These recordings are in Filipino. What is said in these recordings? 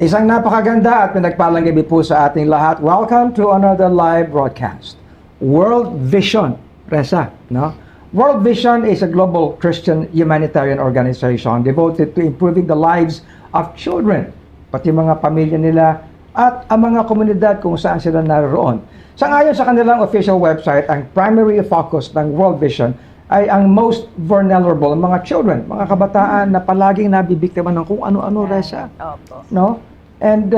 Isang napakaganda at pinagpalang gabi po sa ating lahat. Welcome to another live broadcast. World Vision, Reza, no? World Vision is a global Christian humanitarian organization devoted to improving the lives of children, pati mga pamilya nila at ang mga komunidad kung saan sila naroon. Sangayon sa kanilang official website, ang primary focus ng World Vision ay ang most vulnerable, mga children, mga kabataan na palaging nabibiktima ng kung ano-ano, Reza. No? And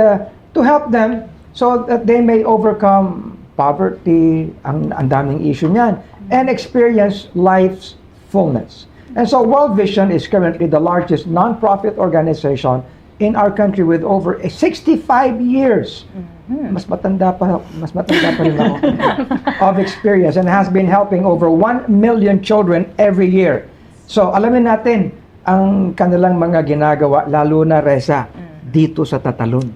to help them so that they may overcome poverty, ang daming issue niyan, and experience life's fullness. And so World Vision is currently the largest non-profit organization in our country with over 65 years. Mas matanda pa rin ako of experience and has been helping over 1 million children every year. So alamin natin ang kanilang mga ginagawa, lalo na Reza, dito sa Tatalon.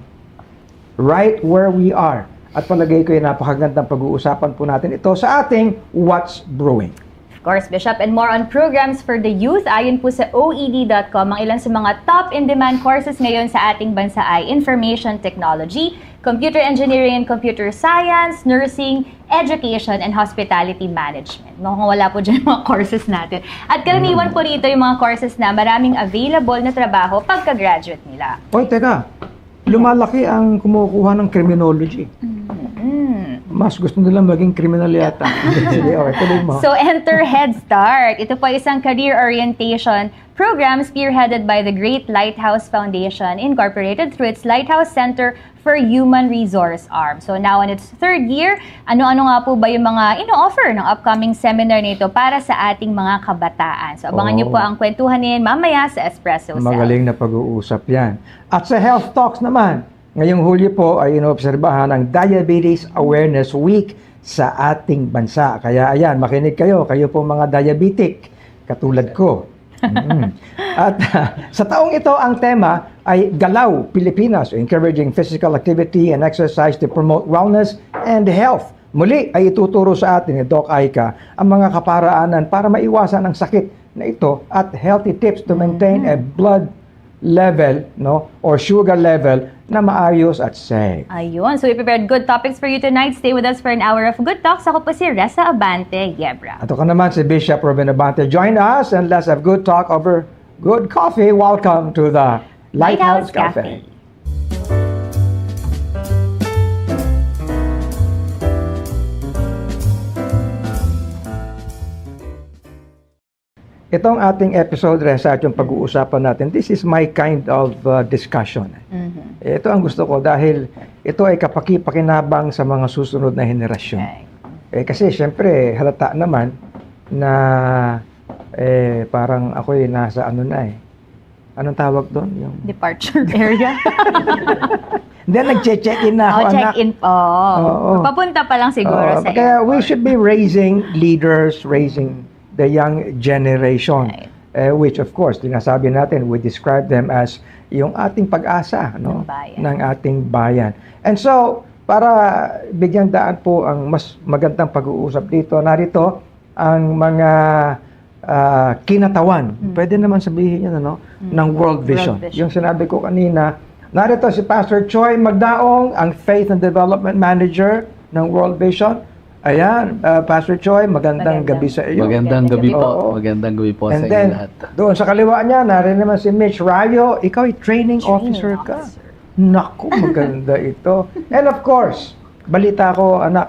Right where we are. At palagay ko yung napakagandang pag-uusapan po natin ito sa ating What's Brewing. Of course, Bishop, and more on programs for the youth. Ayon po sa OED.com, ang ilan sa mga top in-demand courses ngayon sa ating bansa ay Information Technology, Computer Engineering and Computer Science, Nursing, Education, and Hospitality Management. Mukhang wala po dyan yung mga courses natin. At karaniwan po rito yung mga courses na maraming available na trabaho pagka-graduate nila. Oy, teka. Lumalaki ang kumukuha ng criminology. Mas gusto nila maging criminal yata. Sige, okay, tuloy mo. So, enter Head Start. Ito po isang career orientation program spearheaded by the Great Lighthouse Foundation, incorporated through its Lighthouse Center for Human Resource Arm. So, now in its third year, ano-ano nga po ba yung mga ino-offer ng upcoming seminar nito para sa ating mga kabataan? So, abangan niyo po ang kwentuhanin mamaya sa Espresso Cell. Magaling na pag-uusap yan. At sa Health Talks naman, ngayong Hulyo po ay inoobserbahan ang Diabetes Awareness Week sa ating bansa. Kaya ayan, makinig kayo po mga diabetic, katulad ko. At sa taong ito, ang tema ay Galaw Pilipinas, encouraging physical activity and exercise to promote wellness and health. Muli ay ituturo sa atin ni Doc Aika ang mga kaparaanan para maiwasan ang sakit na ito at healthy tips to maintain a blood level, no, or sugar level na maayos at safe. Ayun. So, we prepared good topics for you tonight. Stay with us for an hour of good talks. Ako po si Reza Abante Gebra. At ako naman si Bishop Robin Abante. Join us and let's have good talk over good coffee. Welcome to the Lighthouse Cafe. Itong ating episode, Reza, at yung pag-uusapan natin, this is my kind of discussion. Ito ang gusto ko dahil ito ay kapaki-pakinabang sa mga susunod na henerasyon. Kasi syempre, halata naman na parang ako'y nasa ano na Anong tawag doon? Yung departure area. Hindi, nag-check-in na ako, anak. Check-in po. Papunta pa lang siguro sa kaya we should be raising leaders, raising the young generation, which of course, dinasabi natin, we describe them as yung ating pag-asa, no? Ng ating bayan. And so, para bigyan daan po ang mas magandang pag-uusap dito, narito ang mga kinatawan, pwede naman sabihin yun, ano, ng World Vision. Yung sinabi ko kanina, narito si Pastor Choi Magdaong, ang Faith and Development Manager ng World Vision. Ayan, Pastor Choi, magandang gabi sa iyo. Magandang gabi po. Magandang gabi po sa inyo lahat. Doon sa kaliwa niya, narin naman si Mitch Rayo. Ikaw ay training officer ka. Naku, maganda ito. And of course, balita ko, anak,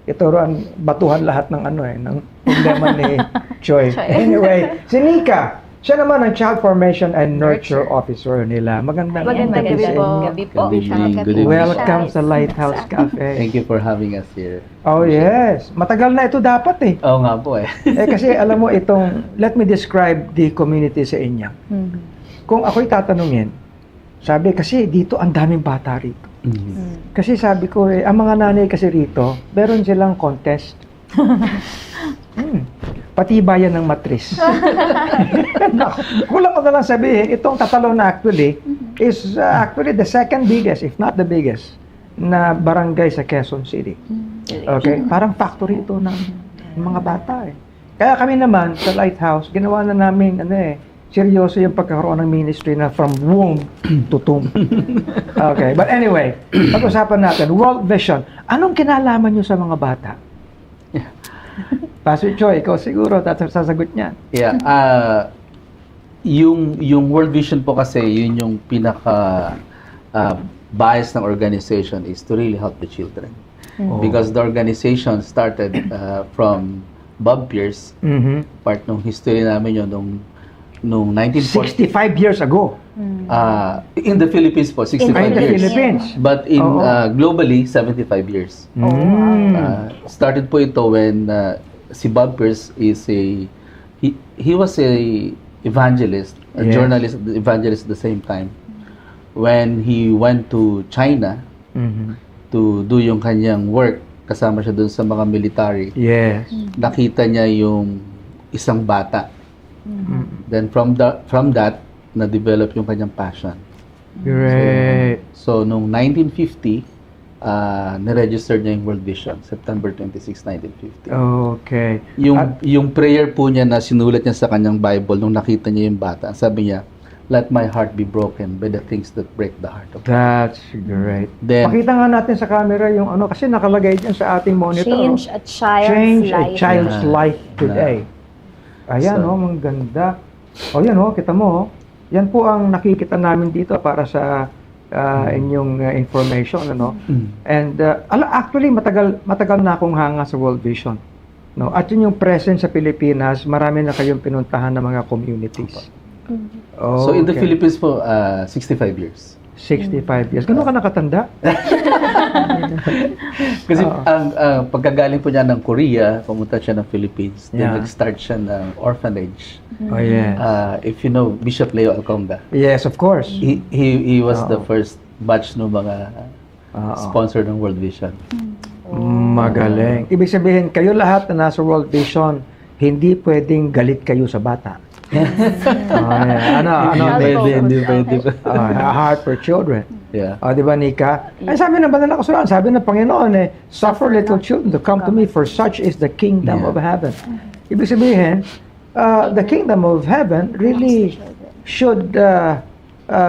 ito rin, batuhan lahat ng ng problema ni Choi. Anyway, si Nika, siya naman ang Child Formation and Nurture Officer nila. Magandang gabi sa inyo. Gabi po. Good evening. Welcome sa Lighthouse Cafe. Thank you for having us here. Oh yes, matagal na ito dapat Oo nga po kasi alam mo itong, let me describe the community sa inyo. Kung ako'y tatanungin, sabi kasi dito ang daming bata rito. Kasi sabi ko ang mga nanay kasi rito, meron silang contest. Patibayan ng matris. Kulang ko na lang sabihin, itong Tatalon actually is actually the second biggest, if not the biggest, na barangay sa Quezon City. Okay? Parang factory ito ng mga bata Kaya kami naman sa Lighthouse, ginawa na namin seryoso yung pagkakaroon ng ministry na from womb to tomb. Okay, but anyway, pag-usapan natin, World Vision. Anong kinalaman nyo sa mga bata? Pastor Choi, ikaw siguro sasagot niyan. Yeah. Yung World Vision po kasi, yun yung pinaka bias ng organization is to really help the children. Because the organization started from Bob Pierce, part ng history namin yun nung 1940. 65 years ago. In the Philippines po, 65 In the years. Philippines. But in globally, 75 years. Started po ito when si Bob Pierce is he was a evangelist, a Yes. journalist, evangelist at the same time. When he went to China to do yung kanyang work, kasama siya dun sa mga military, Yes. nakita niya yung isang bata. Then from that, na-develop yung kanyang passion. Great. So, nung 1950, na-register niya yung World Vision, September 26, 1950. Okay. Yung prayer po niya na sinulat niya sa kanyang Bible nung nakita niya yung bata, sabi niya, "Let my heart be broken by the things that break the heart of God." That's great. Then, Pakita nga natin sa camera yung ano, kasi nakalagay dyan sa ating monitor. Change a child's Change a life. child's Yeah. life today. Ayan, So- ang ganda. O yan, kita mo. Yan po ang nakikita namin dito para sa inyong information. Ano? And actually, matagal na akong hanga sa World Vision. No? At yun yung presence sa Pilipinas, marami na kayong pinuntahan ng mga communities. so in the Okay. Philippines po, 65 years. 65 years. Gano'n ka nakatanda? Kasi ang pagkagaling po niya ng Korea, pumunta siya ng Philippines, then Yeah. nag-start siya ng orphanage. Oh, yes. If you know Bishop Leo Alconga, Yes, of course. he was the first batch ng mga sponsor ng World Vision. Magaling. Ibig sabihin, kayo lahat na nasa World Vision, hindi pwedeng galit kayo sa bata. Hindi pwede. A heart for children. Yeah. Di ba, Nika? Ay, sabi ng banal na kasulatan, sabi ng Panginoon, suffer little children to come to me, for such is the kingdom of heaven. Ibig sabihin, the kingdom of heaven really should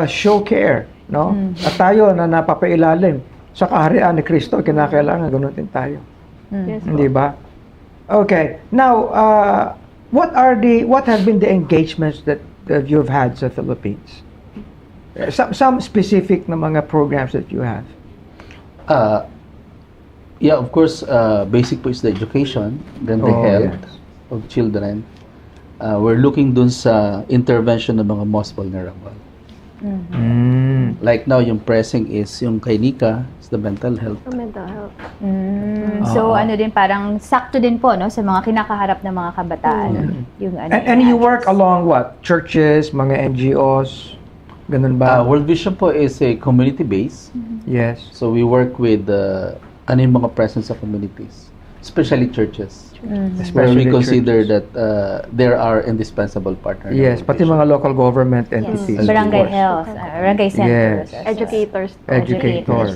show care, no? At tayo na napapailalim sa kaharian ni Kristo, kinakailangan ganun din tayo. Hindi ba? Okay. Now, what have been the engagements that you've had sa Philippines? Some specific na mga programs that you have. Yeah, of course, basic po is the education, then the health of children. We're looking dun sa intervention ng mga most vulnerable. Like now, yung pressing is yung kay Nika, is the mental health. Mental health. So ano din, parang sakto din po no sa mga kinakaharap ng mga kabataan. Yung ano. And you work along what? Churches, mga NGOs, ganun ba? World Vision po is a community base. Yes. So we work with ano yung mga presence sa communities, especially churches. Where Especially we consider churches. that there are indispensable partners. Yes, pati mga local government entities. Yes. Barangay Of course. health, barangay centers, Yes. Educators. Educators.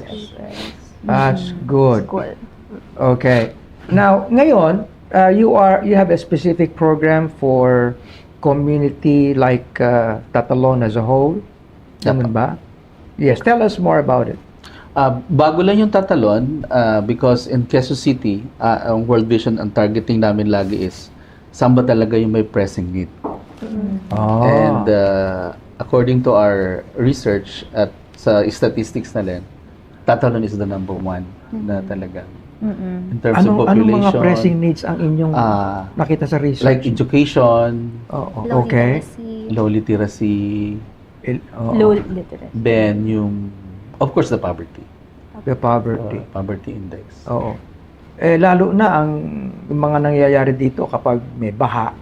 That's good. School. Okay. Now, ngayon, you have a specific program for community like Tatalon as a whole. Ganun ba? Yes, tell us more about it. Bago lang yung Tatalon, because in Quezon City, ang World Vision, ang targeting namin lagi is saan ba talaga yung may pressing need. And according to our research at sa statistics na rin, Tatalon is the number one na talaga. In terms of Anong population. mga pressing needs ang inyong nakita sa research? Like education, Okay. low literacy, Low literacy. then yung, of course, the poverty. The poverty. Poverty index. Oo. Lalo na ang yung mga nangyayari dito kapag may baha.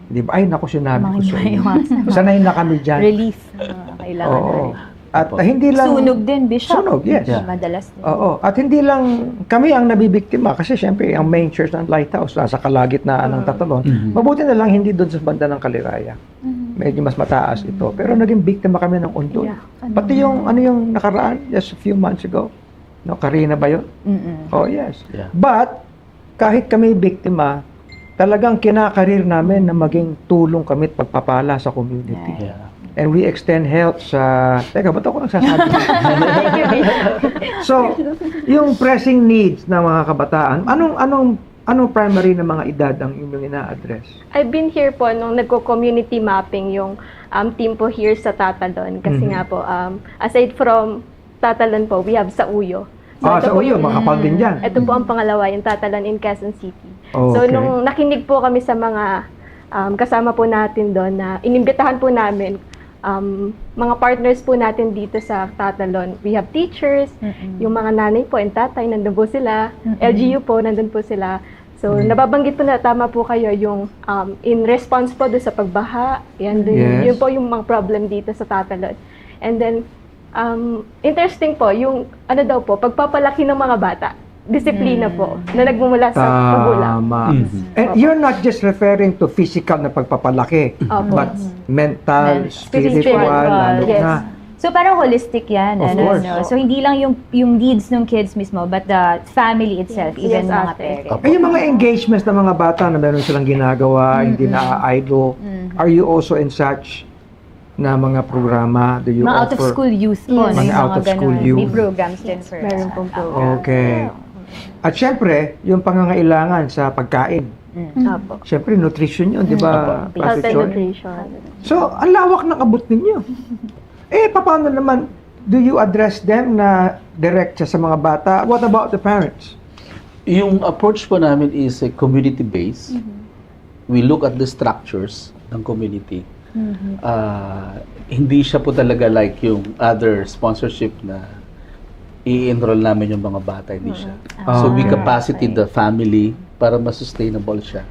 Di ba? Ay, naku, sinabi ko sa inyo. Sanay na kami dyan. Relief. Kailangan Oo. na rin. At hindi lang... Sunog din, Bishop. Sunog, yes. Yeah. Madalas din. Oo. At hindi lang kami ang nabibiktima kasi syempre ang main church ng Lighthouse nasa kalagitnaan ng Tatalon. Mabuti na lang hindi doon sa banda ng Kaliraya. Medyo mas mataas ito. Pero naging biktima kami ng undod. Pati yung yung nakaraan just a few months ago. No, Karina ba yun? Oh, yes. Yeah. But kahit kami biktima, talagang kinakarir namin na maging tulong kami at pagpapala sa community. Yeah. And we extend help sa... Teka, ba't ako nagsasabi? So, yung pressing needs ng mga kabataan, anong primary na mga edad ang inyong ina-address? I've been here po nung nagko-community mapping yung team po here sa Tatalon. Kasi nga po, aside from Tatalon po, we have sa Uyo. Sa ito po Uyo, makapal din dyan. Ito po ang pangalawa, yung Tatalon in Quezon City. So, Okay. nung nakinig po kami sa mga kasama po natin doon na inimbitahan po namin mga partners po natin dito sa Tatalon. We have teachers, yung mga nanay po and tatay, nandun po sila. LGU po, nandun po sila. So, nababanggit po na tama po kayo yung in response po doon sa pagbaha. Yan, Yes. yun po yung mga problem dito sa Tatalon. And then, interesting po, yung ano daw po, pagpapalaki ng mga bata. Disiplina po, na nagmumula sa magulang. Tama. And you're not just referring to physical na pagpapalaki, Opo. but mental, spiritual, Spiritual, lalo yes. na. So parang holistic yan. Of course. No? So hindi lang yung needs ng kids mismo, but the family itself, Yes, even mga ate. parents. Ay, yung mga engagements ng mga bata na meron silang ginagawa, hindi na-idle, are you also in such na mga programa? Do you Mga offer? out-of-school youth po. Yes. no? Mga Yung out-of-school ganun. youth. May programs din for Meron pong program. Okay. At syempre, yung pangangailangan sa pagkain. Opo. Syempre, nutrition yun, di ba? Health Pastor and John? nutrition. So, ang lawak ng abot ninyo. Paano naman, do you address them na direct sa mga bata? What about the parents? Yung approach po namin is community-based. We look at the structures ng community. Hindi siya po talaga like yung other sponsorship na i-enroll namin yung mga bata, hindi siya. So we Okay. capacity the family para ma-sustainable siya.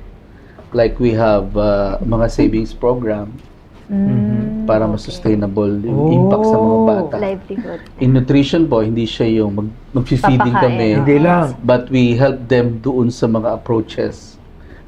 Like we have mga savings program para ma-sustainable yung impact sa mga bata. Livelihood. In nutrition po, hindi siya yung mag-feeding Papakain. kami. Hindi lang. But we help them doon sa mga approaches.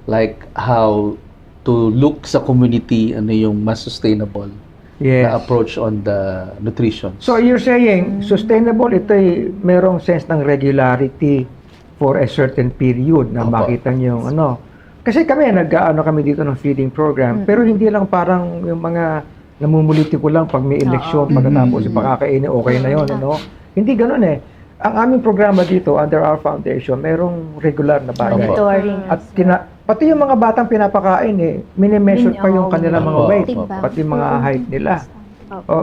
Like how to look sa community, ano yung mas sustainable Yes. na approach on the nutrition. So, you're saying, sustainable, ito ay merong sense ng regularity for a certain period na Opo. makita niyo yung ano. Kasi kami, nag-ano kami dito ng feeding program, pero hindi lang parang yung mga namumuliti ko lang pag may eleksyon, pagkatapos ipakakainin, okay na yun, ano? Hindi ganun eh. Ang aming programa dito, under our foundation, merong regular na bagay. Monitoring. At pati yung mga batang pinapakain minimeasure pa yung kanilang mga Opo, weight, opo. pati mga height nila.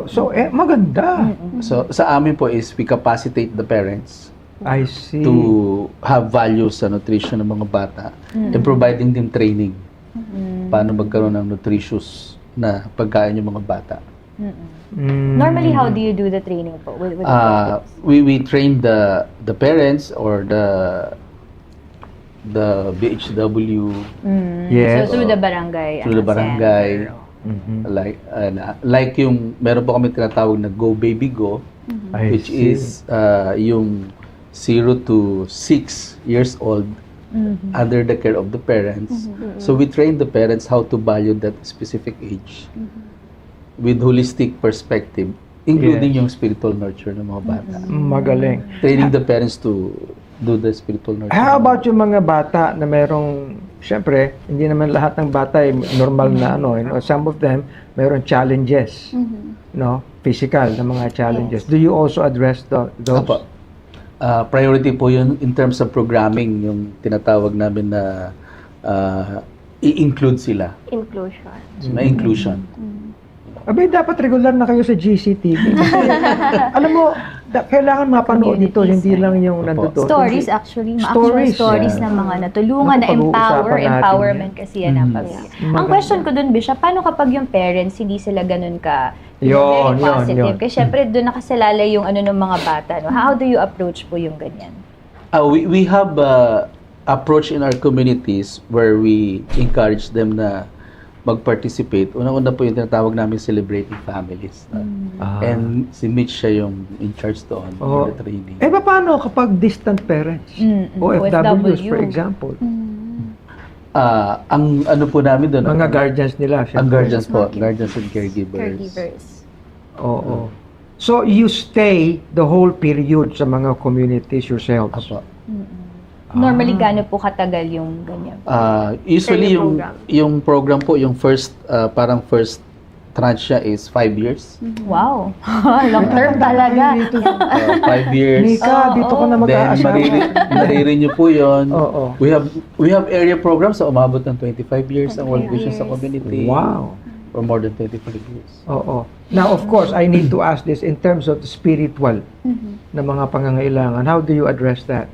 So, maganda. So sa amin po is we capacitate the parents I see. to have values sa nutrition ng mga bata and providing them training paano magkaroon ng nutritious na pagkain yung mga bata. Normally, how do you do the training po? With the kids? We train the parents or the BHW Yes. So through the barangay. through the barangay, Mhm. like yung meron po kami tinatawag na Go Baby Go, I which see. is yung 0 to 6 years old under the care of the parents. So we train the parents how to value that specific age with holistic perspective, including Yes. yung spiritual nurture ng mga bata. Magaling. Training the parents to do the spiritual nurture. How about yung mga bata na merong, syempre, hindi naman lahat ng bata ay normal na ano, some of them merong challenges, no? Physical na mga challenges. Do you also address those? Opo. Priority po yun in terms of programming, yung tinatawag namin na i-include sila. Inclusion. Na inclusion. Abay, dapat regular na kayo sa GCTV. Kasi, alam mo, kailangan mapanood ito, hindi lang yung nandito. Stories actually, Stories, stories yeah. ng mga natulungan na Naku, empower, pag-uusapan natin empowerment kasi yan ang pamilya. Ang Maganda. question ko dun, Bishop, paano kapag yung parents hindi sila ganun ka Yun, very positive? yun. Kasi syempre doon nakasalalay yung ano ng mga bata. No? How do you approach po yung ganyan? We have approach in our communities where we encourage them na mag-participate. Una-una po yung tinatawag namin celebrating families. And si Mitch siya yung in charge doon Oh. for the training. Paano kapag distant parents? OFWs, for example. Ang ano po namin doon, Mga guardians nila. ang syempre. guardians po, guardians and caregivers. Caregivers. Oo. So, you stay the whole period sa mga communities yourselves. Apo. Normally, gaano po katagal yung ganyan? Usually yung Program. yung program po, yung first parang first tranche siya is 5 years. Wow! Long term talaga. 5 years. Nika, dito ko na Then mag-aasawa. maririn po 'yon. Oo. We have area programs sa umabot ng 25 years ang World 25 Vision sa years. community. Wow. For more than 25 years. Oo. Now, of course, I need to ask this in terms of the spiritual na mga pangangailangan. How do you address that?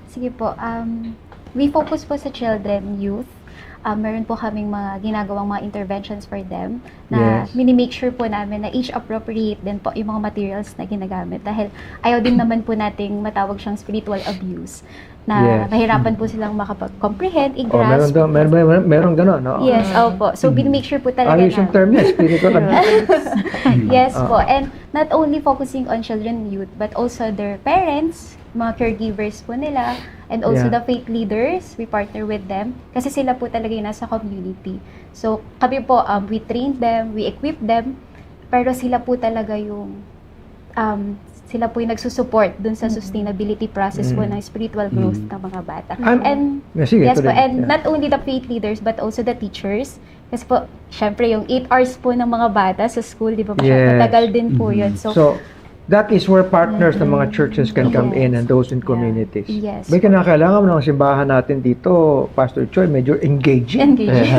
Sige po, we focus po sa children, youth. Meron po kaming mga ginagawang mga interventions for them na Yes. mini-make sure po namin na each appropriate din po yung mga materials na ginagamit. Dahil ayaw din naman po nating matawag siyang spiritual abuse na Yes. mahirapan po silang makapag-comprehend, Oh, meron i-grasp. daw, meron gano'n, no? Yes, opo. So, mini-make sure po talaga Ayos yung na... term niya, spiritual abuse. Yes po. And not only focusing on children and youth, but also their parents, mga caregivers po nila, and also Yeah. the faith leaders, we partner with them. Kasi sila po talaga yung nasa community. So, kami po, we train them, we equip them, pero sila po talaga yung, sila po yung nagsusupport dun sa sustainability process po ng spiritual growth ng mga bata. And Yeah, sige, yes po, tuloy. and Yeah. not only the faith leaders, but also the teachers. Kasi po, syempre, yung 8 hours po ng mga bata sa school, di ba? Yes. Matagal din po yun. So, That is where partners ng mga churches can come in and those in communities. Yes. May kinakailangan ng simbahan natin dito, Pastor Choi, medyo engaging. engaging.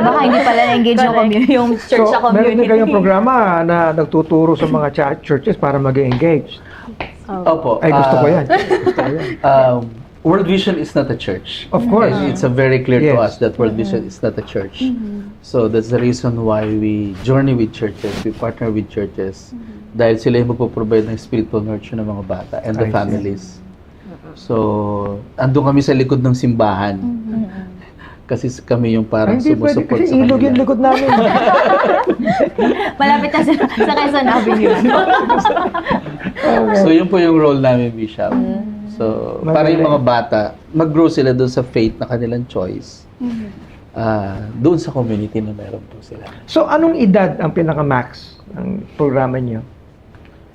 Baka hindi pala na-engage yung church sa So, meron din community. kayong programa na nagtuturo sa mga churches para maging engaged. Opo. Ay, gusto ko yan. Gusto ko yan. World Vision is not a church. Of course. And it's a very clear to Yes. us that World Vision is not a church. So that's the reason why we journey with churches, we partner with churches. Dahil sila yung magpo-provide ng spiritual nurture ng mga bata and the I see. families. So, andun kami sa likod ng simbahan. Kasi kami yung Ay, parang hindi pwede sumusupport kasi sa ilog yung kanila. likod namin. Malapit na sa Quezon Avenue. So, yun po yung role namin, Bishop. So, para yung mga bata, mag-grow sila doon sa faith na kanilang choice. Doon sa community na meron po sila. So, anong edad ang pinaka-max ng programa niyo?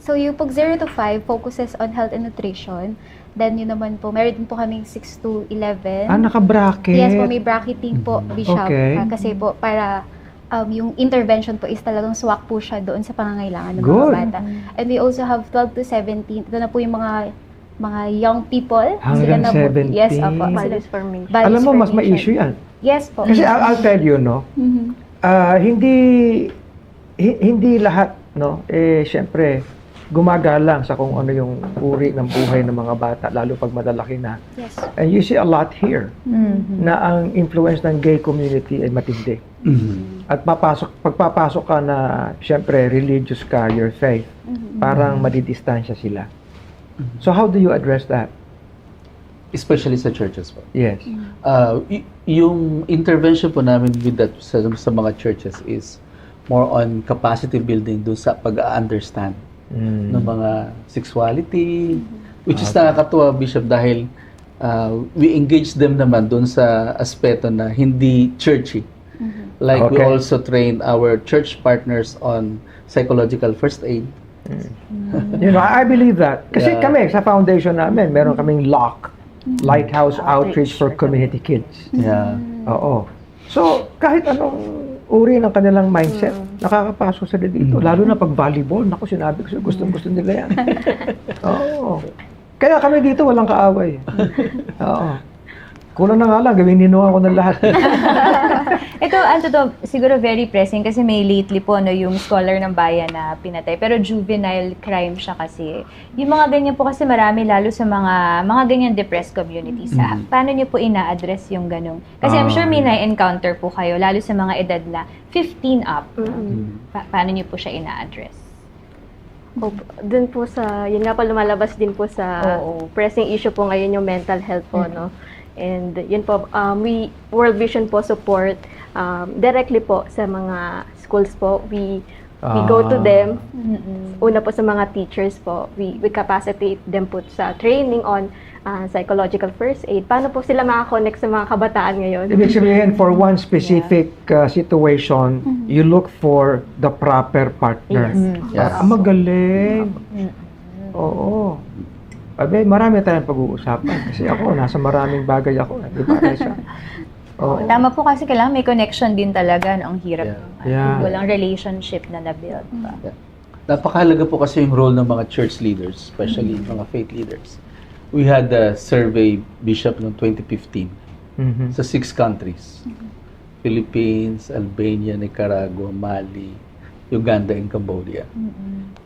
So, yung pag 0 to 5 focuses on health and nutrition. Then, yun naman po, meron din po kaming 6 to 11. Naka-bracket. Yes po, may bracketing po, Bishop. Okay. Kasi po, para yung intervention po is talagang swak po siya doon sa pangangailangan ng Good. mga bata. And we also have 12 to 17. Ito na po yung mga young people. Hanggang Sila na po, 17. yes, opo. Sila, Values formation. values Alam mo, mas formation. ma-issue yan. Yes po. Kasi I'll tell you, no, Mhm. hindi lahat, no, syempre, gumagalang sa kung ano yung uri ng buhay ng mga bata, lalo pag malalaki na. Yes. And you see a lot here na ang influence ng gay community ay matindi. At pagpapasok ka na, syempre, religious ka, your faith, parang madidistansya sila. So how do you address that? Especially sa churches po. Yes. Yung intervention po namin with that sa mga churches is more on capacity building doon sa pag-understand ng mga sexuality, which is nakakatuwa, Bishop, dahil we engage them naman doon sa aspeto na hindi churchy. Like we Okay. also train our church partners on psychological first aid. You know, I believe that. Kasi Yeah. kami, sa foundation namin, meron kaming LOC, Lighthouse Outreach for Community Kids. Yeah. Oo. So, kahit anong uri ng kanilang mindset, nakakapasok sila dito. Lalo na pag volleyball, naku, sinabi ko sila, gustong-gusto nila yan. Oo. Kaya kami dito, walang kaaway. Oo. Kulang na nga lang, gawin ninuha ko ng lahat. Ito, siguro very pressing kasi may lately po yung scholar ng bayan na pinatay. Pero juvenile crime siya kasi. Yung mga ganyan po kasi marami lalo sa mga ganyan depressed communities. Paano niyo po ina-address yung ganong? Kasi I'm sure may na-encounter po kayo lalo sa mga edad na 15 up. Paano niyo po siya ina-address? Dun po sa, yun nga po lumalabas din po sa Oo. pressing issue po ngayon yung mental health po, no? And yun po, World Vision po support directly po sa mga schools po. We go to them. Una po sa mga teachers po, we capacitate them po sa training on psychological first aid. Paano po sila makakonect sa mga kabataan ngayon? Ibig sabihin, for one specific situation, you look for the proper partner. Yes. Yes. Magaling. Oo. Abe, marami tayong pag-uusapan kasi ako, nasa maraming bagay ako. Di ba, Reza? Oo. Tama po kasi kailangan may connection din talaga. No? Ang hirap. Yeah. Walang relationship na na-build pa. Napakahalaga po kasi yung role ng mga church leaders, especially mga faith leaders. We had a survey, Bishop, noong 2015 Mhm. sa 6 countries. Philippines, Albania, Nicaragua, Mali, Uganda, and Cambodia.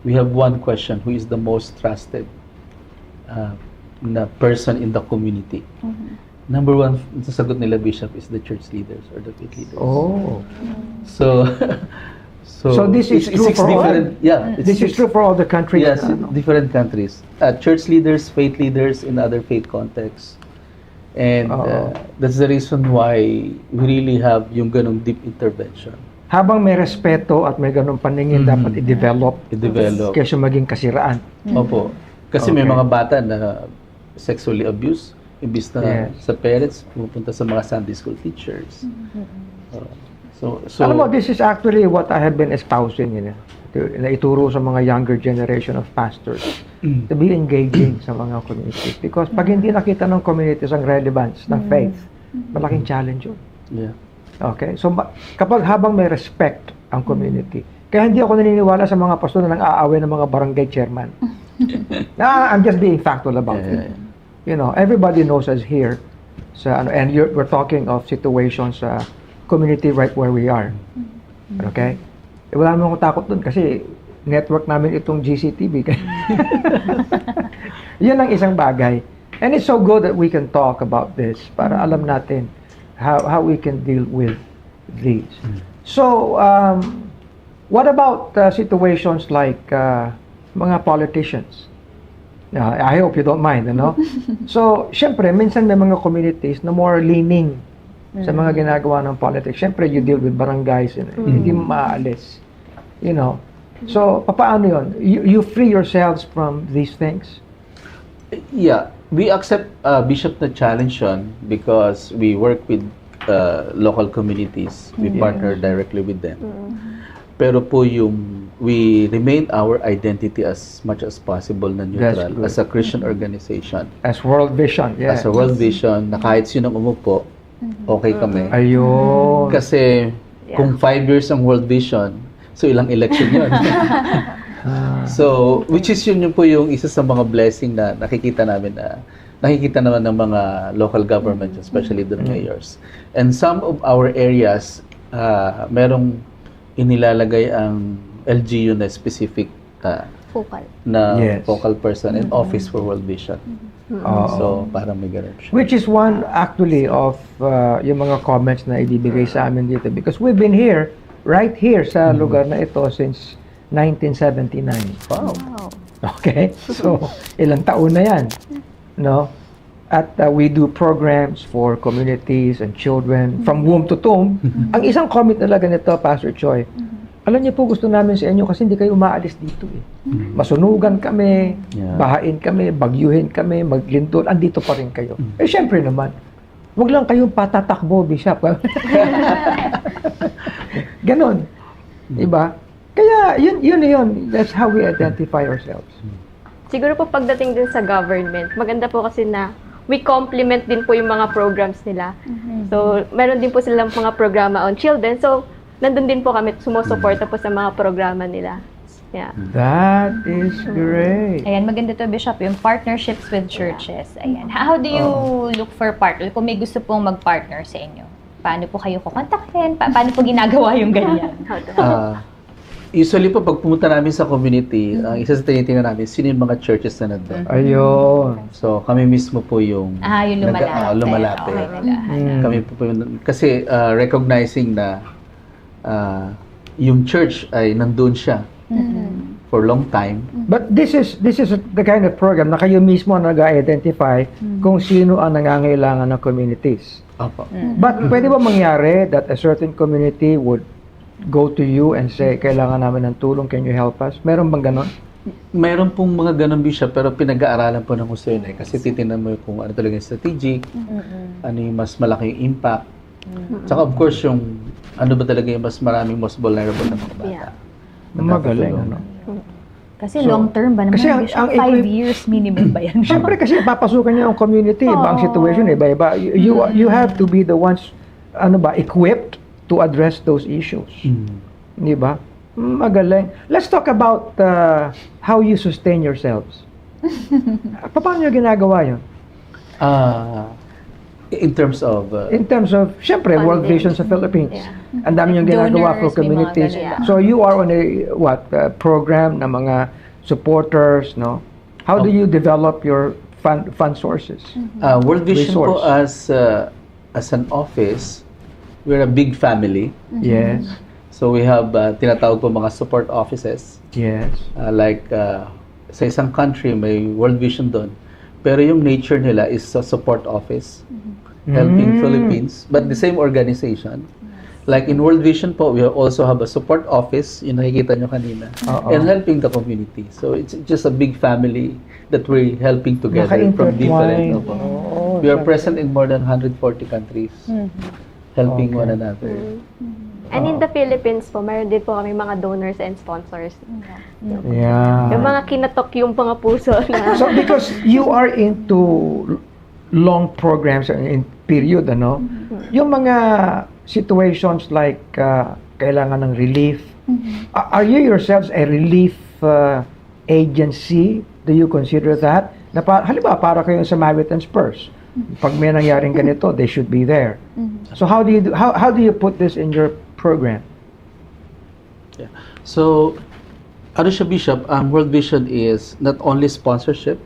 We have one question, who is the most trusted na person in the community? Number one, sasagot nila, Bishop, is the church leaders or the faith leaders. Oh. So, So this is true for all? different, yeah, it's This is six- true for all the countries. Yes, Ano? different countries. Church leaders, faith leaders in other faith contexts. And that's the reason why we really have yung ganong deep intervention. Habang may respeto at may ganung paningin, dapat i-develop I-develop. kaysa maging kasiraan. Opo. Kasi may Okay. mga bata na sexually abused, imbis na Yes. sa parents, pupunta sa mga Sunday school teachers. So Alam mo, this is actually what I have been espousing, na ituro sa mga younger generation of pastors to be engaging sa mga communities. Because pag hindi nakita ng communities ang relevance ng faith, malaking challenge yun. yeah. Okay? So, kapag habang may respect ang community, kaya hindi ako naniniwala sa mga pastor na nang-aaway ng mga barangay chairman. I'm just being factual about it. You know, everybody knows us here. And we're talking of situations sa community right where we are. Okay? Wala naman akong takot dun kasi network namin itong GCTV. Yan ang isang bagay. And it's so good that we can talk about this para alam natin how we can deal with these. So, what about situations like mga politicians? I hope you don't mind, ano? So, syempre, minsan may mga communities na more leaning sa mga ginagawa ng politics. Syempre, you deal with barangays, hindi mo maaalis. You know? So, paano yun? You free yourselves from these things? Yeah, we accept Bishop na challenge yun because we work with local communities. We partner directly with them. Pero po we remain our identity as much as possible na neutral good. as a Christian organization. As World Vision, yeah. As a World Vision, na kahit sino umupo, okay kami. Ayun. Kasi kung 5 years ang World Vision, so ilang election yun. So, which is yun po yung isa sa mga blessing na nakikita namin na nakikita naman ng mga local governments, especially the mayors. And some of our areas, merong inilalagay ang LGU na specific Focal. na Yes. focal person and office for World Vision. Oo. So, parang may ganun siya. Which is one actually of yung mga comments na ibibigay sa amin dito because we've been here, right here sa lugar na ito since 1979. Wow. Okay? So, ilang taon na yan. No? At we do programs for communities and children from womb to tomb. Ang isang comment talaga nito, Pastor Choi, alam niyo po gusto namin sa inyo kasi hindi kayo umaalis dito eh. Masunugan kami, Yeah. bahain kami, bagyuhin kami, maglindol, andito pa rin kayo. Eh syempre naman, wag lang kayong patatakbo, Bishop. Ganon. Diba? Kaya yun. That's how we identify ourselves. Siguro po pagdating din sa government, maganda po kasi na we complement din po yung mga programs nila. So, meron din po silang mga programa on children. So, nandun din po kami, sumusuporta po sa mga programa nila. Yeah. That is great. Ayan, maganda to, Bishop, yung partnerships with churches. Ayan. How do you look for partner? Kung may gusto pong mag-partner sa inyo, paano po kayo kukontakin? Paano po ginagawa yung ganyan? Usually po, pag pumunta namin sa community, ang isa sa tinitingnan namin, sino yung mga churches na nandun. Ayun. So, kami mismo po yung... Yung lumalapit. lumalapit. Okay, naghahanap. Kami po yung... Kasi recognizing na yung church ay nandun siya for long time. But this is the kind of program na kayo mismo nag-identify kung sino ang nangangailangan ng communities. Opo. But pwede ba mangyari that a certain community would go to you and say, kailangan namin ng tulong, can you help us? Meron bang ganon? Mayroon pong mga ganun, Bishop, pero pinag-aaralan po ng gusto yun eh. Kasi titingnan mo kung ano talaga yung strategic, ano yung mas malaki yung impact. Tsaka of course, yung ano ba talaga yung mas maraming most vulnerable na mga bata. Yeah. Magaling, ano? Kasi So, long term ba naman? kasi Hindi siya ang 5 equip- years minimum ba yan? Siyempre kasi papasukan niyo ang community, ibang Oo. situation, iba-iba. You have to be the ones equipped to address those issues. Di ba? Magaling. Let's talk about how you sustain yourselves. Paano niyo ginagawa 'yon? In terms of In terms of, siyempre, World Funding. Vision sa Philippines. Yeah. Ang dami niyong ginagawa for Donors, may mga communities. ganun. So you are on a program na mga supporters, no? How do you develop your fund sources? World Vision po Resource. as an office, we're a big family. Yes. So we have tinatawag po mga support offices. Yes. Sa isang country may World Vision doon. Pero yung nature nila is sa support office, helping Philippines, but the same organization. Like in World Vision po, we also have a support office, yung nakikita nyo kanina, Oo. and helping the community. So it's just a big family that we're helping together from different. Naka-intertwined. Oo, We are present in more than 140 countries, helping Okay. one another. And in the Philippines po, mayroon din po kami mga donors and sponsors. Yeah. Yung mga kinatok yung mga puso na. So because you are into long programs in period, ano? Yung mga situations like kailangan ng relief, are you yourselves a relief agency? Do you consider that? Na halimbawa, para kayong Samaritan's Purse. Pag may nangyaring ganito, they should be there. So how do you put this in your program? So, ano siya, Bishop, World Vision is not only sponsorship,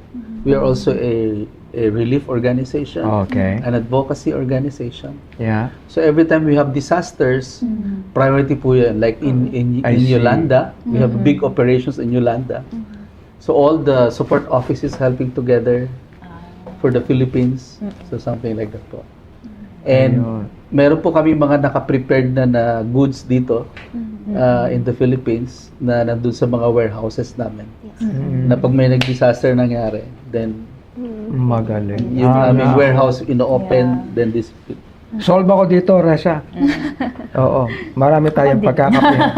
we are also a relief organization, Okay. an advocacy organization. Yeah. So every time we have disasters, priority po yan. Like in I see. Yolanda, we have big operations in Yolanda. So all the support offices helping together for the Philippines. So something like that po. And Ayun. meron po kami mga naka-prepared na goods dito in the Philippines na nandun sa mga warehouses namin. Na pag may nag-disaster nangyari, then Magaling. yung aming na- warehouse ino-open, then this Solve ako dito, Reza. Oo. Marami tayong pagkakapihan.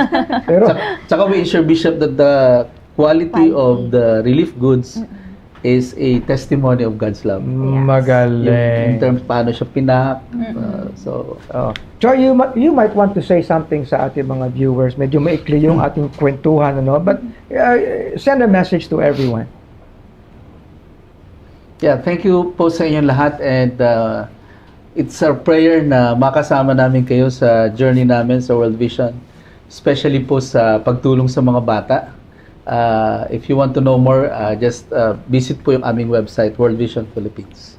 Pero, Tsaka we ensure, Bishop, that the quality of the relief goods is a testimony of God's love. In magaling. terms paano siya pinak. Oh. Joy, you might want to say something sa ating mga viewers. Medyo maikli yung ating kwentuhan, ano? But send a message to everyone. Yeah, thank you po sa inyong lahat, and it's our prayer na makasama namin kayo sa journey namin sa World Vision, especially po sa pagtulong sa mga bata. If you want to know more, just visit po yung aming website, World Vision Philippines.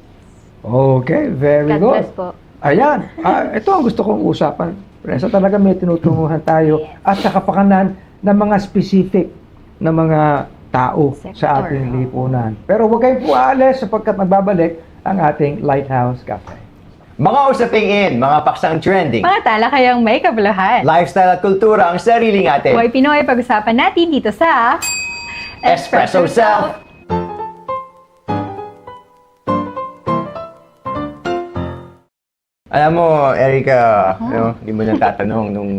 Okay, very God good. bless po. Ayan, ito ang gusto kong usapan. Presa, talaga may tinutunguhan tayo at sa kapakanan ng mga specific na mga tao sa Sector. ating lipunan. Pero huwag kayong pualis sapagkat magbabalik ang ating Lighthouse Cafe. Mga usaping in, mga paksang trending, Mga talakayang may kabuluhan. lifestyle at kultura ang sariling atin. Hoy Pinoy, pag-usapan natin dito sa Espresso Self! Alam mo, Erica, hindi mo natatanong nung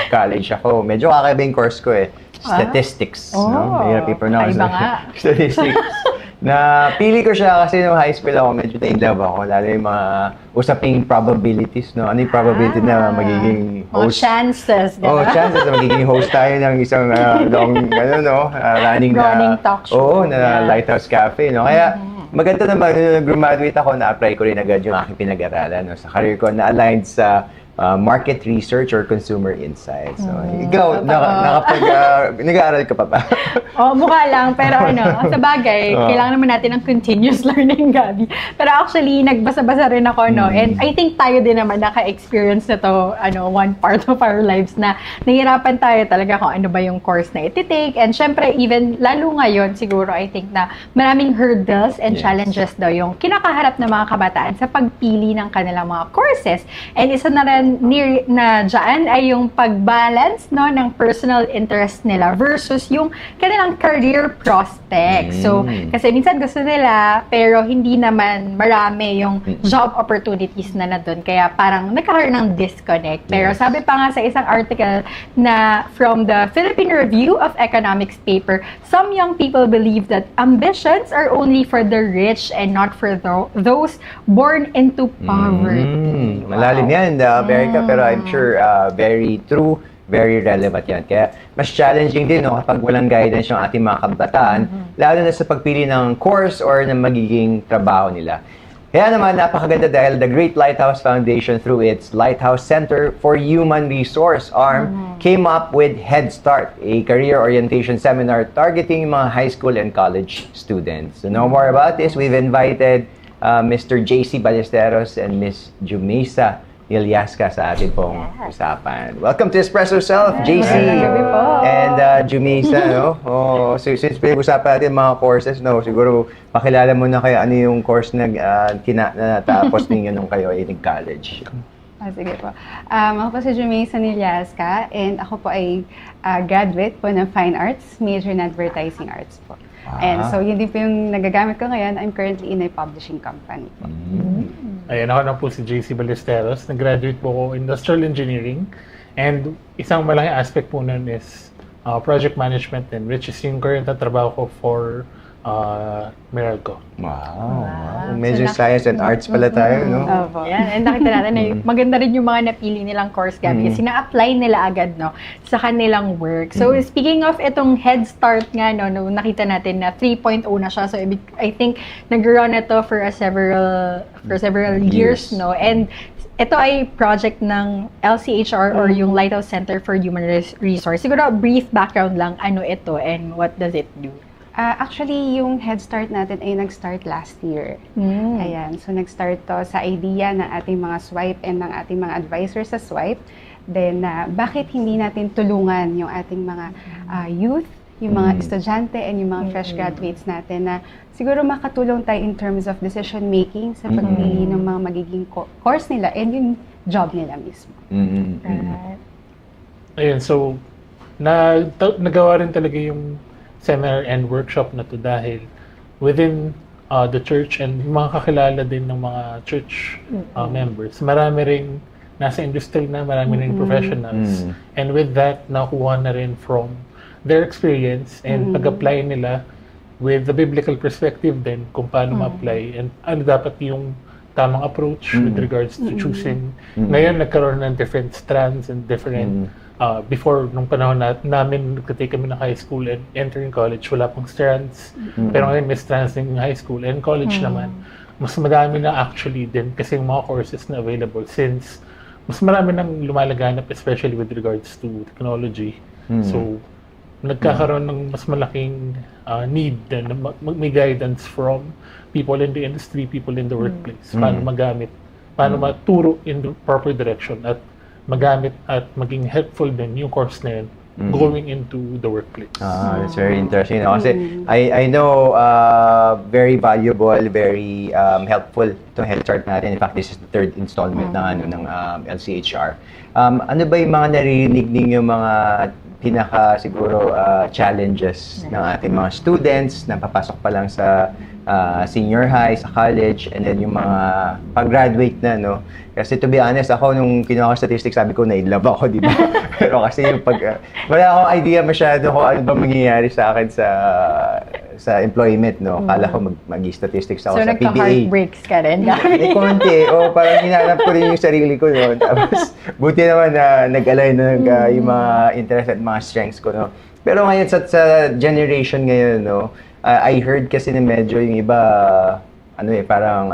college ako. Medyo kakaiba yung course ko eh. Statistics. No? Mahirap i-pronounce. Iba nga. Statistics. Na pili ko siya kasi nung high school ako, medyo na-inlove ako. Lalo yung mga usaping probabilities. No? Ano yung probability na magiging mga host? chances. Oh, Diba? chances na magiging host tayo ng isang running talk show. Oo, na Lighthouse Cafe, no? Kaya maganda naman nung graduate ako, na-apply ko rin agad yung aking pinag-aralan, no? Sa career ko na aligned sa market research or consumer insights. So, ikaw, nag-aaral ka pa ba? Oh, mukha lang. Pero sa bagay, kailangan naman natin ng continuous learning, Gabi. Pero actually, nagbasa-basa rin ako, no? And I think tayo din naman naka-experience na to, one part of our lives na nahirapan tayo talaga kung ano ba yung course na iti-take. And syempre, even lalo ngayon, siguro, I think na maraming hurdles and Yes. challenges daw yung kinakaharap ng mga kabataan sa pagpili ng kanilang mga courses courses. And isa na rin na dyan ay yung pag-balance, no, ng personal interest nila versus yung kanilang career prospects. So, kasi minsan gusto nila, pero hindi naman marami yung job opportunities na doon. Kaya parang nagkaroon ng disconnect. Pero sabi pa nga sa isang article na from the Philippine Review of Economics paper, some young people believe that ambitions are only for the rich and not for those born into poverty. Malalim yan, America, pero I'm sure very true, very relevant yan. Kaya mas challenging din, no, kapag walang guidance yung ating mga kabataan, lalo na sa pagpili ng course or ng magiging trabaho nila. Kaya naman, napakaganda dahil the Great Lighthouse Foundation through its Lighthouse Center for Human Resource arm came up with Head Start, a career orientation seminar targeting mga high school and college students. To know more about this, we've invited Mr. JC Ballesteros and Ms. Jumisa Ilyasca sa ating pong usapan. Welcome to Espresso Self, JC and Jumisa. No? Since pinag-usapan natin mga courses, no, siguro pakilala mo na kayo ano yung course na natapos ninyo nung kayo ay nag-college. Sige po. Ako po si Jumisa Ilyasca and ako po ay graduate po ng Fine Arts, major in Advertising Arts po. And so yun din po yung nagagamit ko ngayon. I'm currently in a publishing company po. Ayan, ako na po si JC Ballesteros. Nag-graduate po ako Industrial Engineering. And isang malaking aspect po nun is project management and which is yung current na trabaho ko for Meralco. Wow. Medyo science and arts pala tayo, no? Yan, and nakita natin na maganda rin yung mga napili nilang course, Gabby, kasi na-apply nila agad, no, sa kanilang work. So, speaking of itong Head Start nga, no, nakita natin na 3.0 na siya. So, I think nag-run ito for several years, no? And ito ay project ng LCHR or yung Lighthouse Center for Human Resource. Siguro, brief background lang, ano ito and what does it do? Actually, yung Head Start natin ay nag-start last year. Ayan. So, nag-start to sa idea ng ating mga swipe and ng ating mga advisors sa swipe. Then, bakit hindi natin tulungan yung ating mga youth, yung mga estudyante, and yung mga fresh graduates natin na siguro makatulong tayo in terms of decision making sa pagpili ng mga magiging course nila and yung job nila mismo. Ayun, so, nagawa rin talaga yung seminar and workshop na to dahil within the church and mga kakilala din ng mga church members, marami ring nasa industry na, marami ring professionals. And with that, nakuha na rin from their experience and pag-apply nila with the biblical perspective din kung paano ma-apply and ano dapat yung tamang approach with regards to choosing. Ngayon, nagkaroon ng different strands and different before, nung panahon namin, nagtatake kami ng high school and entering college, wala pang strands. Pero ngayon, may strands ng high school and college naman. Mas madami na actually din kasi yung mga courses na available since mas marami nang lumalaganap, especially with regards to technology. So, nagkakaroon ng mas malaking need na may guidance from people in the industry, people in the workplace. Paano magamit, paano maturo in the proper direction at magamit at maging helpful din yung course na yun going into the workplace. That's very interesting. Kasi I know very valuable, very helpful itong Head Start natin. In fact, this is the third installment ng LCHR. Ano ba yung mga naririnig ninyo mga pinaka siguro challenges ng ating mga students na papasok pa lang sa senior high, sa college, and then yung mga pag-graduate na, no? Kasi to be honest, ako nung kinuha ko statistics, sabi ko na-inlove ako, di ba? Pero kasi yung wala akong idea masyado kung ano ba mangyayari sa akin sa employment, no? Kala ko mag-statistics ako sa PBA. So, nagka-heartbreaks ka rin, May konti. Parang hinanap ko rin yung sarili ko, no? Tapos, buti naman na nag-align na yung mga interest at mga strengths ko, no? Pero ngayon, sa generation ngayon, no? I heard kasi na medyo yung iba, parang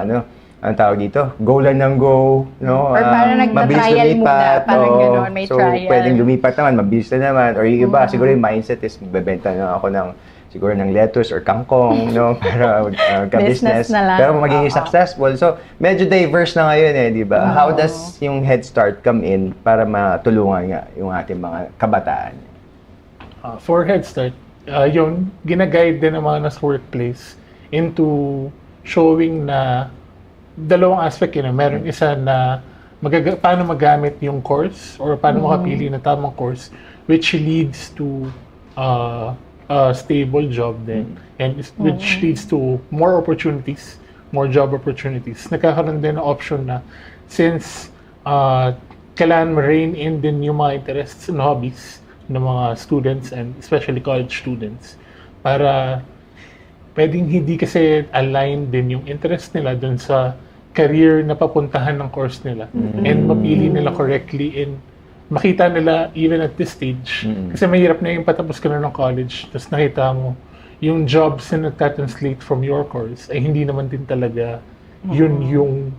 ang tawag dito, go lang ng go, no? Or parang nagta-trial muna, parang gano'n, may so, trial. pwedeng lumipat naman, mabilis na naman. Or yung iba, siguro yung mindset is, bebenta na ako ng lettuce or kangkong, no? Para ka-business. Pero magiging successful. So, medyo diverse na ngayon di ba? How does yung Head Start come in para matulungan nga yung ating mga kabataan? For Head Start, yung ginaguide din ng mga nasa workplace into showing na dalawang aspect yun. Meron isa na paano magamit yung course or paano makapili ng tamang course which leads to a stable job then and which leads to more opportunities, more job opportunities. Nagkakaroon din ng option na since kailangan ma-rein in din yung mga interests and hobbies ng mga students and especially college students para pwedeng hindi kasi align din yung interest nila dun sa career na papuntahan ng course nila and mapili nila correctly and makita nila even at this stage kasi mahirap na yung patapos ka na ng college tapos nakita mo yung jobs na nagtatranslate from your course ay hindi naman din talaga yun yung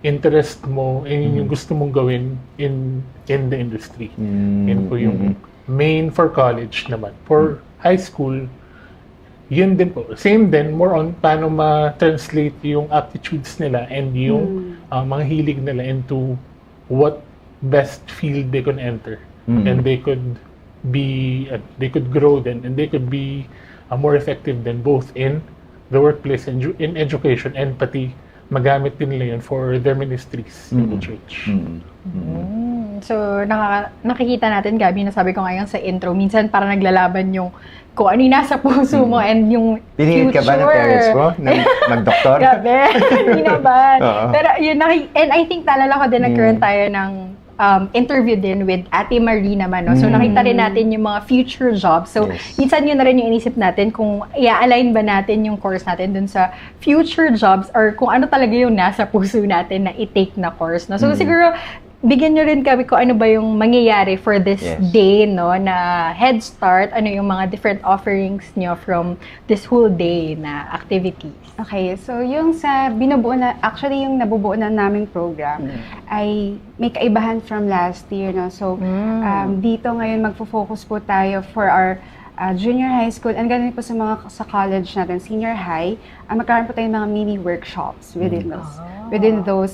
interest mo and yun yung gusto mong gawin in the industry. Yun po yung main for college naman. For high school, yun din po. Same din, more on paano ma-translate yung aptitudes nila and yung mga hilig nila into what best field they can enter. And they could they could grow then and they could be more effective than both in the workplace and in education and pati magamit din nila yun for their ministries in the church. So, nakikita natin, Gabi, nasabi ko ngayon sa intro, minsan parang naglalaban yung kung ano yung nasa puso mo and yung Piningit future. ka ba ng parents mo? Mag-doktor? Grabe, hindi naman. Pero yun, and I think naalala ko din nagkaroon tayo ng interview din with Ate Marie naman. No? So, nakita rin natin yung mga future jobs. So, minsan yun na rin yung inisip natin kung i-align ba natin yung course natin dun sa future jobs or kung ano talaga yung nasa puso natin na i-take na course. No? So, siguro, bigyan nyo rin kami kung ano ba yung mangyayari for this day, no, na Head Start, ano yung mga different offerings nyo from this whole day na activities. Okay, so yung sa binubuo na, actually yung nabubuo na naming program ay may kaibahan from last year, no? So, dito ngayon magfo-focus po tayo for our junior high school and ganun po sa mga sa college natin, senior high, magkaroon po tayo ng mga mini workshops within those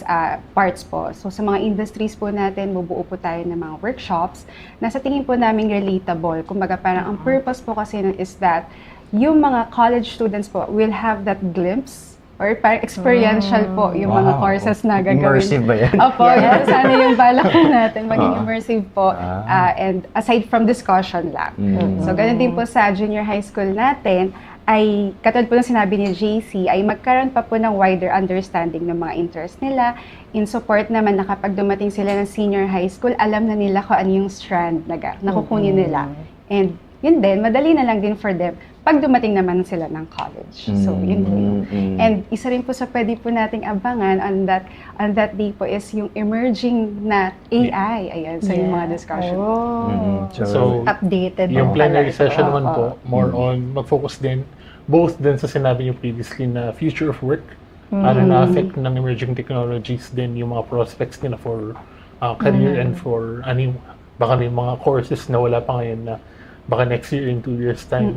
parts po. So sa mga industries po natin, bubuo po tayo ng mga workshops na sa tingin po namin relatable. Kumbaga parang ang purpose po kasi nun is that yung mga college students po will have that glimpse or parang experiential po yung mga courses na gagawin. Immersive ba yan? Opo, yan. Sana yung balak po natin, maging immersive po. And aside from discussion lang. So, ganun din po sa junior high school natin, ay katulad po ng sinabi ni JC, ay magkaroon pa po ng wider understanding ng mga interest nila. In support naman na kapag dumating sila ng senior high school, alam na nila kung ano yung strand na kukunin nila. And yun din, madali na lang din for them pag dumating naman sila ng college. So, yun po yun. And isa rin po sa pwede po nating abangan on that day po is yung emerging na AI. Ayan, sa yung mga discussion. So, Updated. yung plenary session naman po, more on mag-focus din, both din sa sinabi niyo previously na future of work, ano na-affect ng emerging technologies din yung mga prospects nila for career and for baka may mga courses na wala pa ngayon na baka next year in 2 years time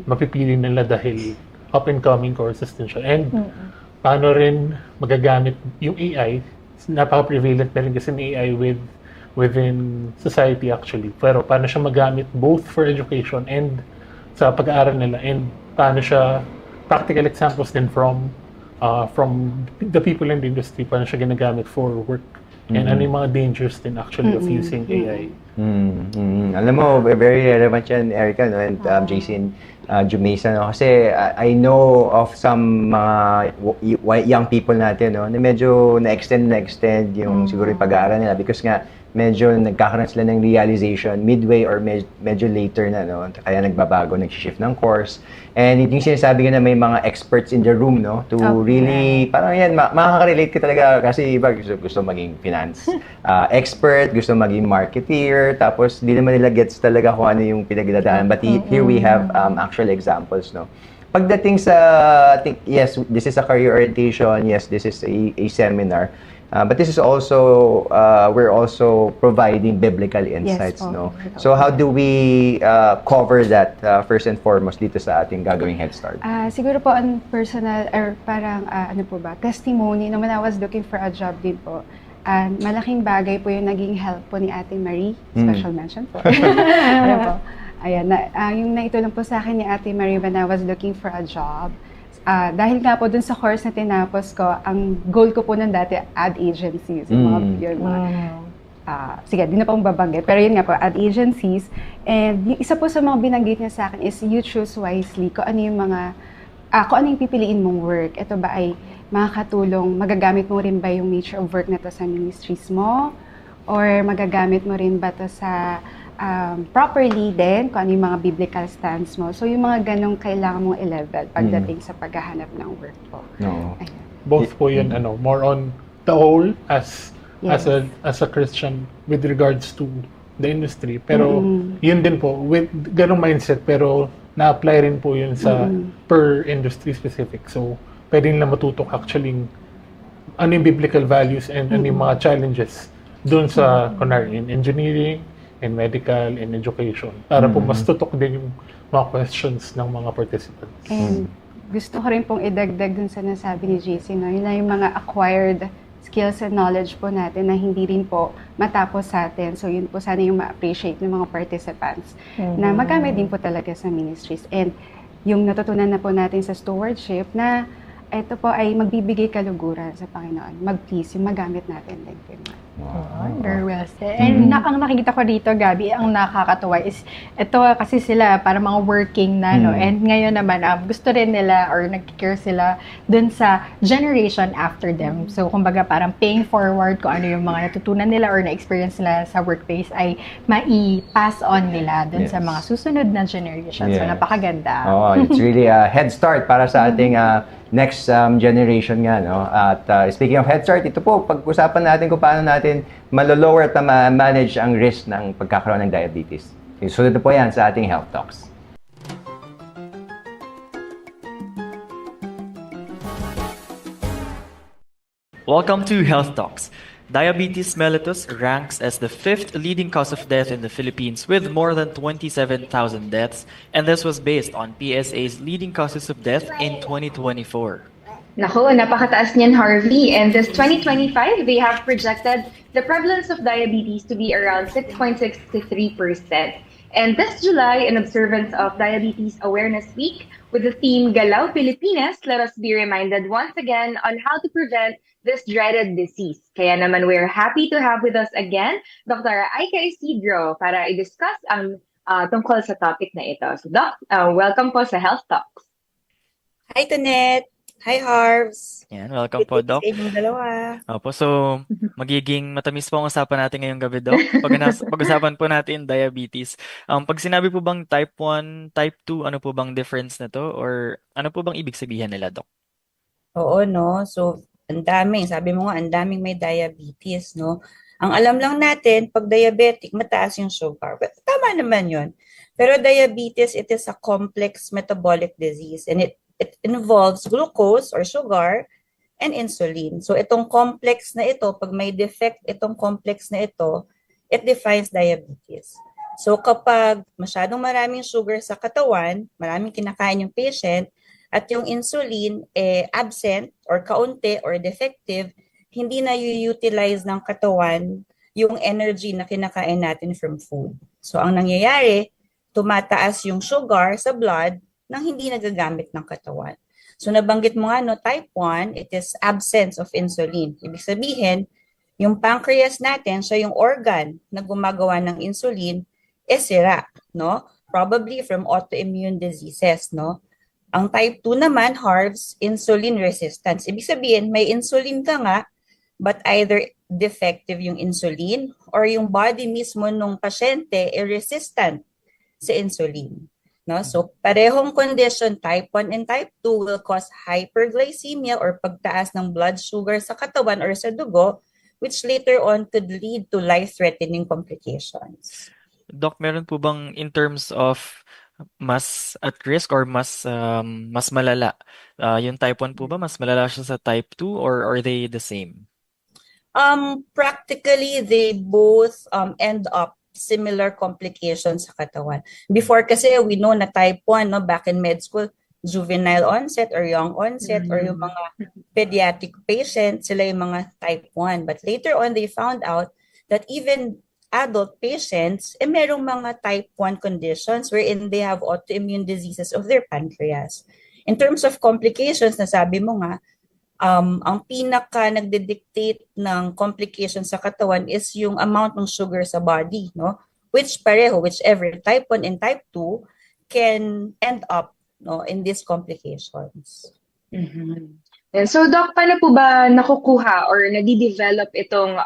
mapipili nila dahil up-and-coming courses din siya. And paano rin magagamit yung AI, napaka-prevalent na rin kasi ng AI within society actually. Pero paano siya magamit both for education and sa pag-aaral nila and paano siya, practical examples din from the people in the industry, paano siya ginagamit for work. And ano yung mga dangers din actually of using AI. Alam mo, very relevant yan, Erica, no? And JC and Jumesa, no? Kasi I know of some mga young people natin, no? Na medyo na-extend yung siguro yung pag-aaral nila because nga medyo nagkakaroon sila ng realization midway or medyo later na, no? Kaya nagbabago, nag-shift ng course. And yung sinasabi nga na may mga experts in the room, no? To really, parang yan, makaka-relate ka talaga kasi iba gusto maging finance expert, gusto maging marketeer, tapos di naman nila gets talaga kung ano yung pinagdadaanan. But here we have actual examples, no? Pagdating sa, yes, this is a career orientation, yes, this is a seminar. But this is also, we're also providing biblical insights, no? So how do we cover that first and foremost dito sa ating gagawing Head Start? Siguro po on personal, or parang, ano po ba, testimony, when I was looking for a job din po, malaking bagay po yung naging help po ni Ate Marie, special mention po. Ano po? Ayan, yung naitulong po sa akin ni Ate Marie when I was looking for a job, Dahil nga po dun sa course na tinapos ko, ang goal ko po nun dati, ad agencies. Sige, di na pong babanggit. Pero yun nga po, ad agencies. And yung isa po sa mga binanggit niya sa akin is you choose wisely kung ano yung pipiliin mong work. Ito ba ay makakatulong, magagamit mo rin ba yung nature of work na to sa ministries mo? Or magagamit mo rin ba to sa properly din, kung ano yung mga biblical stance mo. So, yung mga ganong kailangan mong i-level pagdating sa paghahanap ng work po. No. Both po yun, more on the whole as a Christian with regards to the industry. Pero yun din po, with ganong mindset, pero na-apply rin po yun sa per industry specific. So, pwede nila matutok actually ano yung biblical values and ano yung mga challenges dun sa, kunwari, in engineering, in medical, in education. Para po mas tutok din yung mga questions ng mga participants. And gusto ko rin pong idagdag dun sa nasabi ni JC, no? Yun na yung mga acquired skills and knowledge po natin na hindi rin po matapos sa atin. So yun po sana yung ma-appreciate ng mga participants na magamit din po talaga sa ministries. And yung natutunan na po natin sa stewardship na ito po ay magbibigay kaluguran sa Panginoon. Mag-please, yung magamit natin din po. Very well said. And ang nakikita ko dito, Gabi, ang nakakatuwa is, ito kasi sila para mga working na, no? And ngayon naman, gusto rin nila or nag-care sila dun sa generation after them. So, kumbaga, parang paying forward kung ano yung mga natutunan nila or na-experience nila sa workplace ay mai-pass on nila dun sa mga susunod na generation. So, napakaganda. It's really a head start para sa ating next generation nga, no? At speaking of head start, ito po, pag-usapan natin kung paano natin malo-lower at ma-manage ang risk ng pagkakaroon ng diabetes. Susunod po yan sa ating Health Talks. Welcome to Health Talks. Diabetes mellitus ranks as the 5th leading cause of death in the Philippines with more than 27,000 deaths, and this was based on PSA's leading causes of death in 2024. Nako, napakataas niyan, Harvey. And this 2025, they have projected the prevalence of diabetes to be around 6.6 to 3%. And this July, in observance of Diabetes Awareness Week, with the theme Galaw Pilipinas, let us be reminded once again on how to prevent this dreaded disease. Kaya naman we're happy to have with us again Dr. Aika Isidro para i-discuss ang tungkol sa topic na ito. So Doc, welcome po sa Health Talks. Hi Tonet! Hi Harvs! Yan, welcome po, Doc. Sa inyong dalawa. Opo, so magiging matamis po ang usapan natin ngayong gabi, Doc. Pag-usapan po natin diabetes. Pag sinabi po bang type 1, type 2, ano po bang difference na to? Or ano po bang ibig sabihin nila, Doc? Oo, no? So, ang daming, sabi mo nga, ang daming may diabetes, no? Ang alam lang natin, pag diabetic, mataas yung sugar. But, tama naman yun. Pero diabetes, it is a complex metabolic disease and it involves glucose or sugar and insulin. So itong complex na ito, pag may defect itong complex na ito, it defines diabetes. So kapag masyadong maraming sugar sa katawan, maraming kinakain yung patient, at yung insulin absent or kaunti or defective, hindi na i-utilize ng katawan yung energy na kinakain natin from food. So ang nangyayari, tumataas yung sugar sa blood nang hindi nagagamit ng katawan. So nabanggit mo nga, no, type 1, it is absence of insulin. Ibig sabihin, yung pancreas natin, so yung organ na gumagawa ng insulin, sira, no? Probably from autoimmune diseases, no? Ang type 2 naman, Harvs, insulin resistance. Ibig sabihin, may insulin ka nga, but either defective yung insulin or yung body mismo nung pasyente resistant sa insulin. No? So, parehong condition, type 1 and type 2 will cause hyperglycemia or pagtaas ng blood sugar sa katawan or sa dugo, which later on could lead to life-threatening complications. Doc, meron po bang in terms of mas at risk or mas malala? Yung type 1 po ba, mas malala siya sa type 2 or are they the same? Practically, they both end up similar complications sa katawan. Before kasi we know na type 1, no, back in med school, juvenile onset or young onset or yung mga pediatric patients, sila yung mga type 1. But later on, they found out that even adult patients, merong mga type 1 conditions wherein they have autoimmune diseases of their pancreas. In terms of complications, nasabi mo nga, ang pinaka nagde-dictate ng complications sa katawan is yung amount ng sugar sa body, no? Whichever type 1 and type 2 can end up, no, in these complications. And so, Doc, paano po ba nakukuha or nadi-develop itong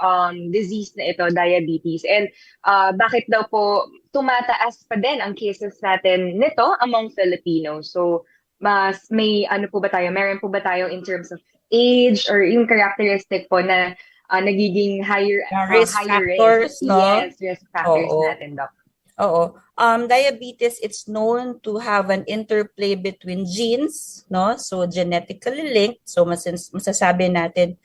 disease na ito, diabetes? And bakit daw po tumataas pa din ang cases natin nito among Filipinos? So, mas may ano po ba tayo? Meron po ba tayo in terms of age or yung characteristic po na nagiging higher Risk factors, risk? no? Yes, risk factors Oo. natin, Doc. Oo. Diabetes, it's known to have an interplay between genes, no? So, genetically linked. So, masasabi natin,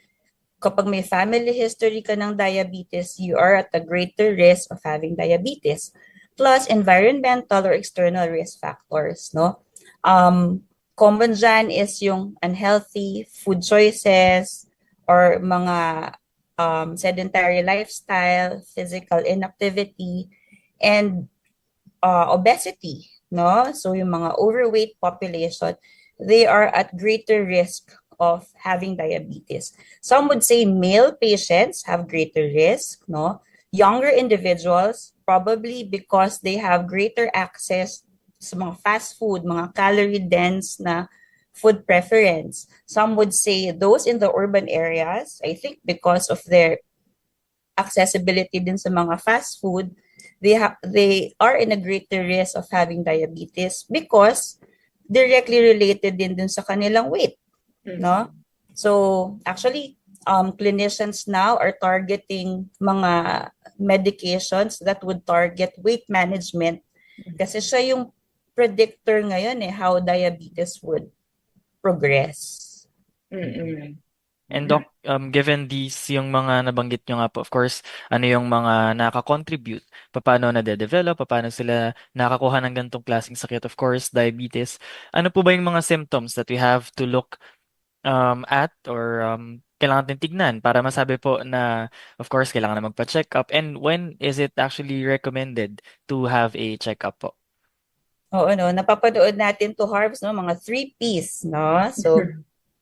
kapag may family history ka ng diabetes, you are at a greater risk of having diabetes. Plus, environmental or external risk factors, no? Common dyan is yung unhealthy food choices or mga sedentary lifestyle, physical inactivity, and obesity, no? So yung mga overweight population, they are at greater risk of having diabetes. Some would say male patients have greater risk, no? Younger individuals, probably because they have greater access sa mga fast food, mga calorie-dense na food preference. Some would say those in the urban areas, I think because of their accessibility din sa mga fast food, they are in a greater risk of having diabetes because directly related din sa kanilang weight, no? So actually, clinicians now are targeting mga medications that would target weight management kasi siya yung predictor ngayon how diabetes would progress. And Doc, given these, yung mga nabanggit nyo nga po, of course, ano yung mga nakakontribute, paano nade-develop, paano sila nakakuha ng ganitong klaseng sakit, of course, diabetes. Ano po ba yung mga symptoms that we have to look at or kailangan natin tignan para masabi po na, of course, kailangan na magpa-check up? And when is it actually recommended to have a check-up po? Oo, no, napapanood natin to Harvs, no, mga 3 Ps, no? So,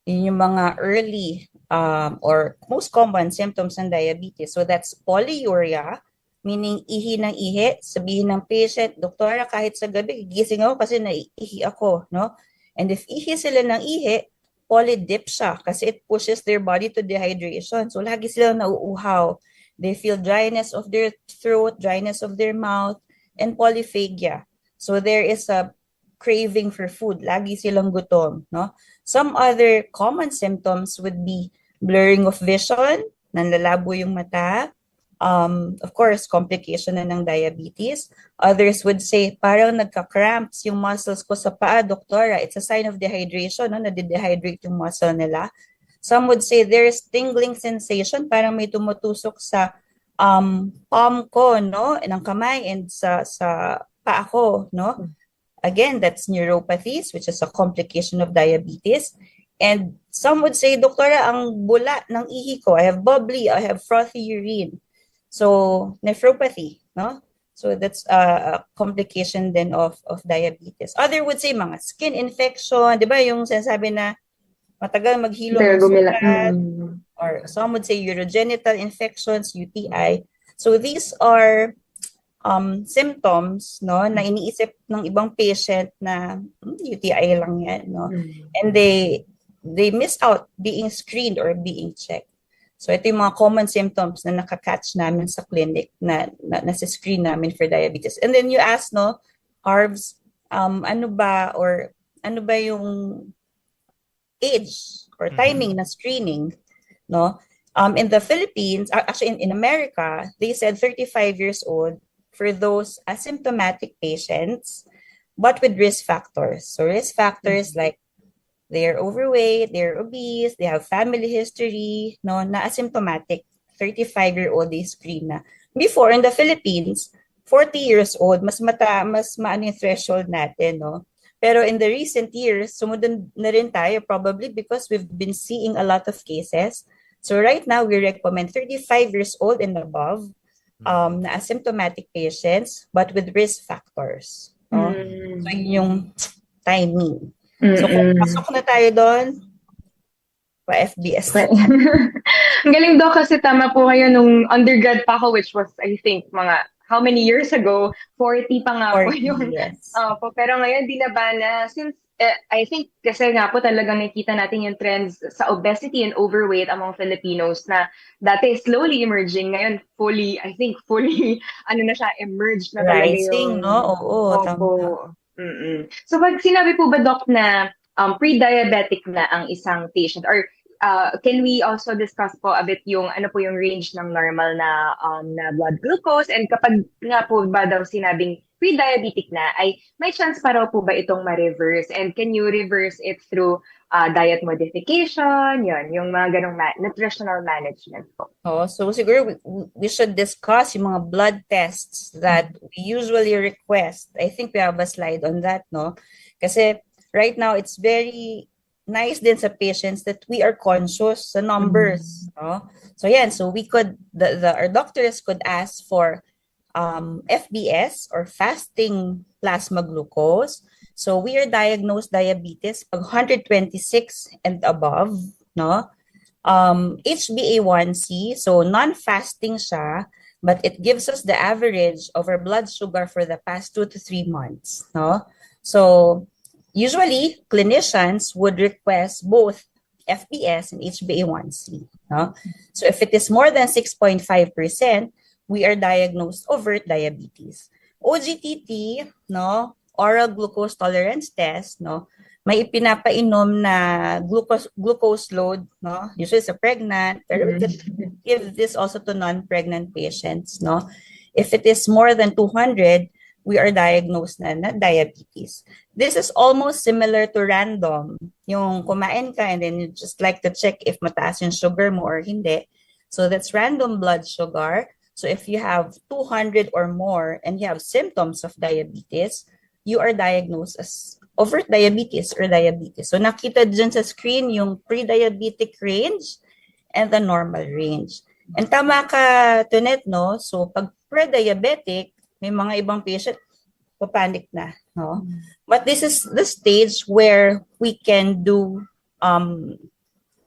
yun yung mga early or most common symptoms ng diabetes. So that's polyuria, meaning ihi ng ihi. Sabihin ng patient, doktora, kahit sa gabi, gising ako kasi naiihi ako, no? And if ihi sila ng ihi, polydipsia kasi it pushes their body to dehydration. So lagi silang nauuhaw. They feel dryness of their throat, dryness of their mouth, and polyphagia. So there is a craving for food. Lagi silang gutom, no? Some other common symptoms would be blurring of vision, nanlalabo yung mata. Of course, complication na ng diabetes. Others would say, parang nagka-cramps yung muscles ko sa paa, doktora. It's a sign of dehydration, no? Nade-dehydrate yung muscle nila. Some would say there's tingling sensation, parang may tumutusok sa palm ko, no? Ng kamay and sa paa ko, no? Again, that's neuropathies, which is a complication of diabetes. And some would say, doktora, ang bula ng ihi ko, I have bubbly, I have frothy urine. So, nephropathy, no? So, that's a complication then of diabetes. Other would say, mga skin infection, di ba? Yung sinasabi na matagal maghilom ng sugat. Or some would say urogenital infections, UTI. So, these are symptoms, no, na iniisip ng ibang patient na UTI lang yan, no? And they miss out being screened or being checked. So ito yung mga common symptoms na nakakatch namin sa clinic na screen namin for diabetes. And then you ask, no, Harvs, ano ba yung age or timing na screening, no? In the Philippines, actually in America, they said 35 years old for those asymptomatic patients, but with risk factors. So risk factors like they're overweight, they're obese, they have family history, no, na asymptomatic, 35-year-old they screen na. Before, in the Philippines, 40 years old, mas maano yung threshold natin, no? Pero in the recent years, sumunod na rin tayo probably because we've been seeing a lot of cases. So right now, we recommend 35 years old and above, na asymptomatic patients but with risk factors. No? So yun yung timing. So kung pasok na tayo doon, pa-FBS. Ang galing daw kasi tama po kayo nung undergrad pa ako, which was, I think, mga how many years ago? 40 pa nga po 40, yung... yes. Pero ngayon, di na ba na, since I think kasi nga po talagang nakikita natin yung trends sa obesity and overweight among Filipinos na dati slowly emerging, ngayon fully, I think fully, ano na siya, emerged na talaga Rising, yung... no? Oo, tama. So pag sinabi po ba, Doc, na pre-diabetic na ang isang patient, or can we also discuss po a bit yung ano po yung range ng normal na blood glucose, and kapag nga po ba daw sinabing pre-diabetic na, ay may chance pa raw po ba itong ma-reverse, and can you reverse it through diet modification, yun, yung mga ganong nutritional management po? So siguro we should discuss yung mga blood tests that we usually request. I think we have a slide on that, no? Kasi right now it's very nice din sa patients that we are conscious sa numbers, no? So yan, so we could our doctors could ask for FBS or fasting plasma glucose. So we are diagnosed diabetes pag 126 and above, no? HbA1c, so non-fasting siya, but it gives us the average of our blood sugar for the past 2 to 3 months, no? So usually clinicians would request both FBS and HbA1c, no? So if it is more than 6.5%, we are diagnosed overt diabetes. OGTT, no, oral glucose tolerance test, no, may ipinapainom na glucose load, no, usually sa pregnant, pero we can give this also to non-pregnant patients, no. If it is more than 200, we are diagnosed na diabetes. This is almost similar to random. Yung kumain ka and then you just like to check if mataas yung sugar mo or hindi. So that's random blood sugar. So if you have 200 or more and you have symptoms of diabetes, you are diagnosed as overt diabetes or diabetes. So nakita dyan sa screen yung pre-diabetic range and the normal range. And tama ka, Tonet, no? So pag pre-diabetic, may mga ibang patient, papanic na, no? But this is the stage where we can do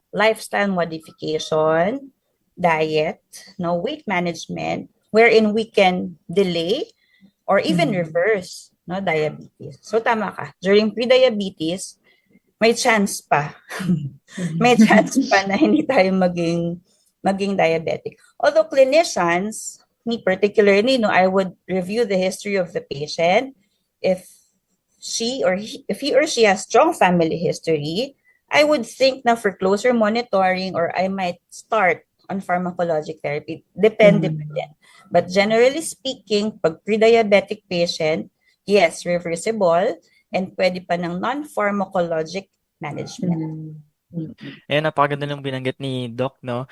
lifestyle modification, diet, no, weight management, wherein we can delay or even reverse, no, diabetes. So tama ka, during pre-diabetes, may chance pa. May chance pa na hindi tayo maging diabetic. Although clinicians, me particularly, no, I would review the history of the patient. If he or she has strong family history, I would think na for closer monitoring, or I might start on pharmacologic therapy. Depende pa din. But generally speaking, pag pre-diabetic patient, yes, reversible, and pwede pa ng non-pharmacologic management. Ayan, napakaganda ng binanggit ni Doc, no?